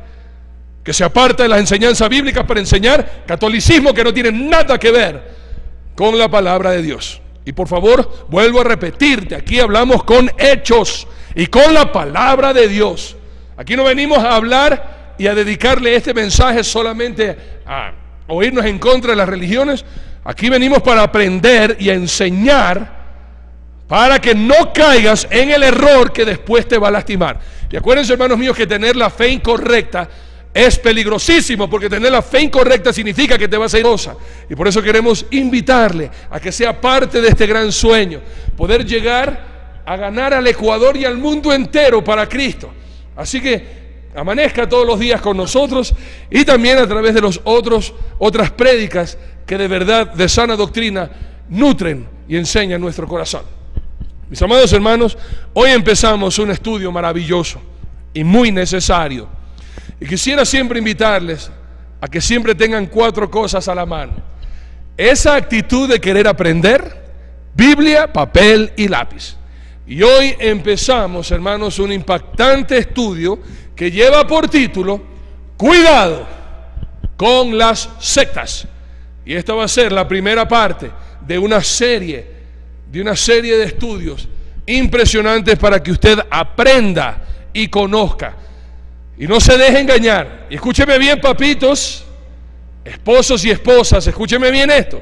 que se aparta de las enseñanzas bíblicas para enseñar catolicismo que no tiene nada que ver con la palabra de Dios. Y por favor, vuelvo a repetirte, aquí hablamos con hechos y con la palabra de Dios. Aquí no venimos a hablar y a dedicarle este mensaje solamente a oírnos en contra de las religiones. Aquí venimos para aprender y a enseñar, para que no caigas en el error que después te va a lastimar. Y acuérdense, hermanos míos, que tener la fe incorrecta es peligrosísimo, porque tener la fe incorrecta significa que te vas a ir cosa. Y por eso queremos invitarle a que sea parte de este gran sueño, poder llegar a ganar al Ecuador y al mundo entero para Cristo. Así que amanezca todos los días con nosotros, y también a través de otras prédicas que de verdad, de sana doctrina, nutren y enseñan nuestro corazón. Mis amados hermanos, hoy empezamos un estudio maravilloso y muy necesario. Y quisiera siempre invitarles a que siempre tengan 4 cosas a la mano. Esa actitud de querer aprender, Biblia, papel y lápiz. Y hoy empezamos, hermanos, un impactante estudio que lleva por título Cuidado con las sectas. Y esta va a ser la primera parte de una serie de estudios impresionantes para que usted aprenda y conozca. Y no se deje engañar. Y escúcheme bien, papitos, esposos y esposas, escúcheme bien esto.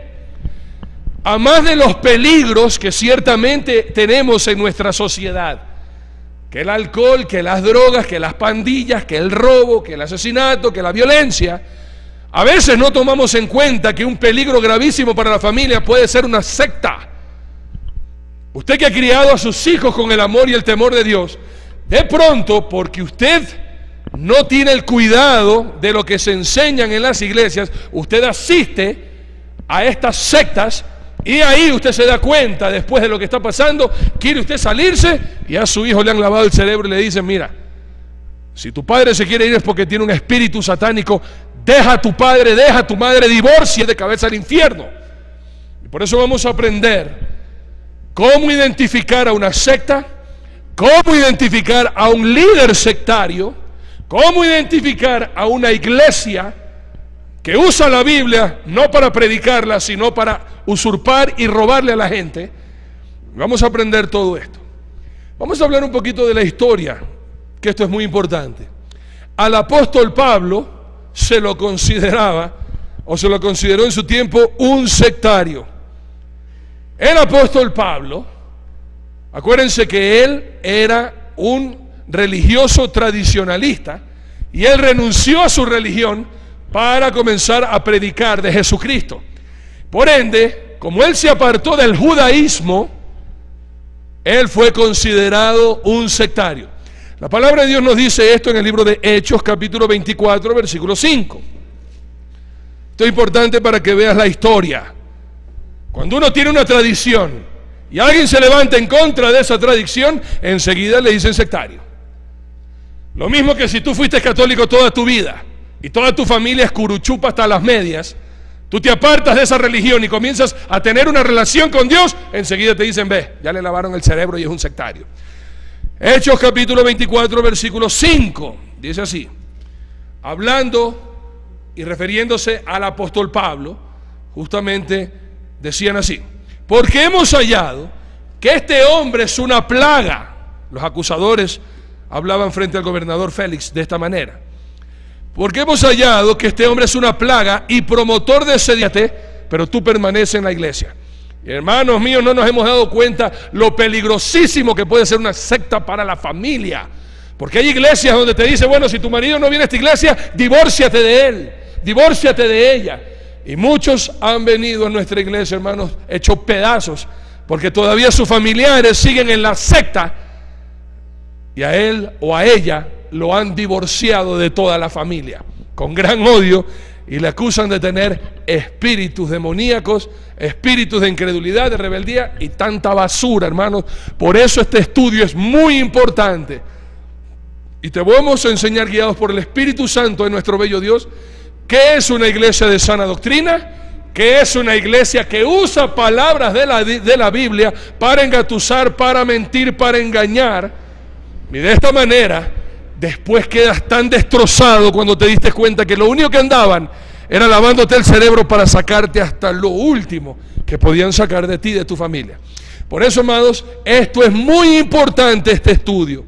A más de los peligros que ciertamente tenemos en nuestra sociedad, que el alcohol, que las drogas, que las pandillas, que el robo, que el asesinato, que la violencia, a veces no tomamos en cuenta que un peligro gravísimo para la familia puede ser una secta. Usted que ha criado a sus hijos con el amor y el temor de Dios, de pronto, porque usted no tiene el cuidado de lo que se enseñan en las iglesias, usted asiste a estas sectas y ahí usted se da cuenta, después de lo que está pasando, quiere usted salirse y a su hijo le han lavado el cerebro y le dicen: mira, si tu padre se quiere ir es porque tiene un espíritu satánico, deja a tu padre, deja a tu madre, divorcia de cabeza al infierno. Y por eso vamos a aprender cómo identificar a una secta, cómo identificar a un líder sectario, cómo identificar a una iglesia que usa la Biblia no para predicarla, sino para usurpar y robarle a la gente. Vamos a aprender todo esto. Vamos a hablar un poquito de la historia, que esto es muy importante. Al apóstol Pablo se lo consideraba, o se lo consideró en su tiempo, un sectario. El apóstol Pablo, acuérdense que él era un religioso tradicionalista y él renunció a su religión para comenzar a predicar de Jesucristo. Por ende, como él se apartó del judaísmo, él fue considerado un sectario. La palabra de Dios nos dice esto en el libro de Hechos, capítulo 24, versículo 5. Esto es importante para que veas la historia. Cuando uno tiene una tradición y alguien se levanta en contra de esa tradición, enseguida le dicen sectario. Lo mismo que si tú fuiste católico toda tu vida y toda tu familia es curuchupa hasta las medias, tú te apartas de esa religión y comienzas a tener una relación con Dios, enseguida te dicen: ve, ya le lavaron el cerebro y es un sectario. Hechos capítulo 24, versículo 5, dice así, hablando y refiriéndose al apóstol Pablo, justamente decían así: porque hemos hallado que este hombre es una plaga. Los acusadores hablaban frente al gobernador Félix de esta manera: porque hemos hallado que este hombre es una plaga y promotor de sediate, pero tú permaneces en la iglesia. Y hermanos míos, no nos hemos dado cuenta lo peligrosísimo que puede ser una secta para la familia. Porque hay iglesias donde te dice: bueno, si tu marido no viene a esta iglesia, divórciate de él, divórciate de ella. Y muchos han venido a nuestra iglesia, hermanos, hechos pedazos, porque todavía sus familiares siguen en la secta y a él o a ella lo han divorciado de toda la familia, con gran odio, y le acusan de tener espíritus demoníacos, espíritus de incredulidad, de rebeldía y tanta basura, hermanos. Por eso este estudio es muy importante. Y te vamos a enseñar, guiados por el Espíritu Santo de nuestro bello Dios, qué es una iglesia de sana doctrina, qué es una iglesia que usa palabras de la Biblia para engatusar, para mentir, para engañar. Y de esta manera, después quedas tan destrozado cuando te diste cuenta que lo único que andaban era lavándote el cerebro para sacarte hasta lo último que podían sacar de ti y de tu familia. Por eso, amados, esto es muy importante, este estudio.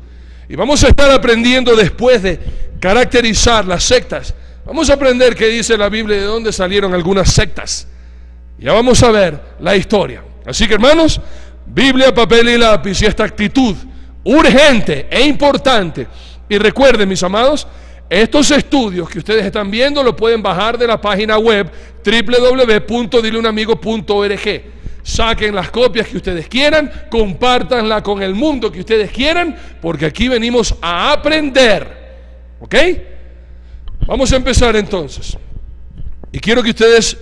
Y vamos a estar aprendiendo, después de caracterizar las sectas, vamos a aprender qué dice la Biblia, de dónde salieron algunas sectas. Ya vamos a ver la historia. Así que, hermanos, Biblia, papel y lápiz, y esta actitud urgente e importante. Y recuerden, mis amados, estos estudios que ustedes están viendo lo pueden bajar de la página web www.dileunamigo.org. Saquen las copias que ustedes quieran, compártanla con el mundo que ustedes quieran, porque aquí venimos a aprender. ¿Ok? Vamos a empezar entonces. Y quiero que ustedes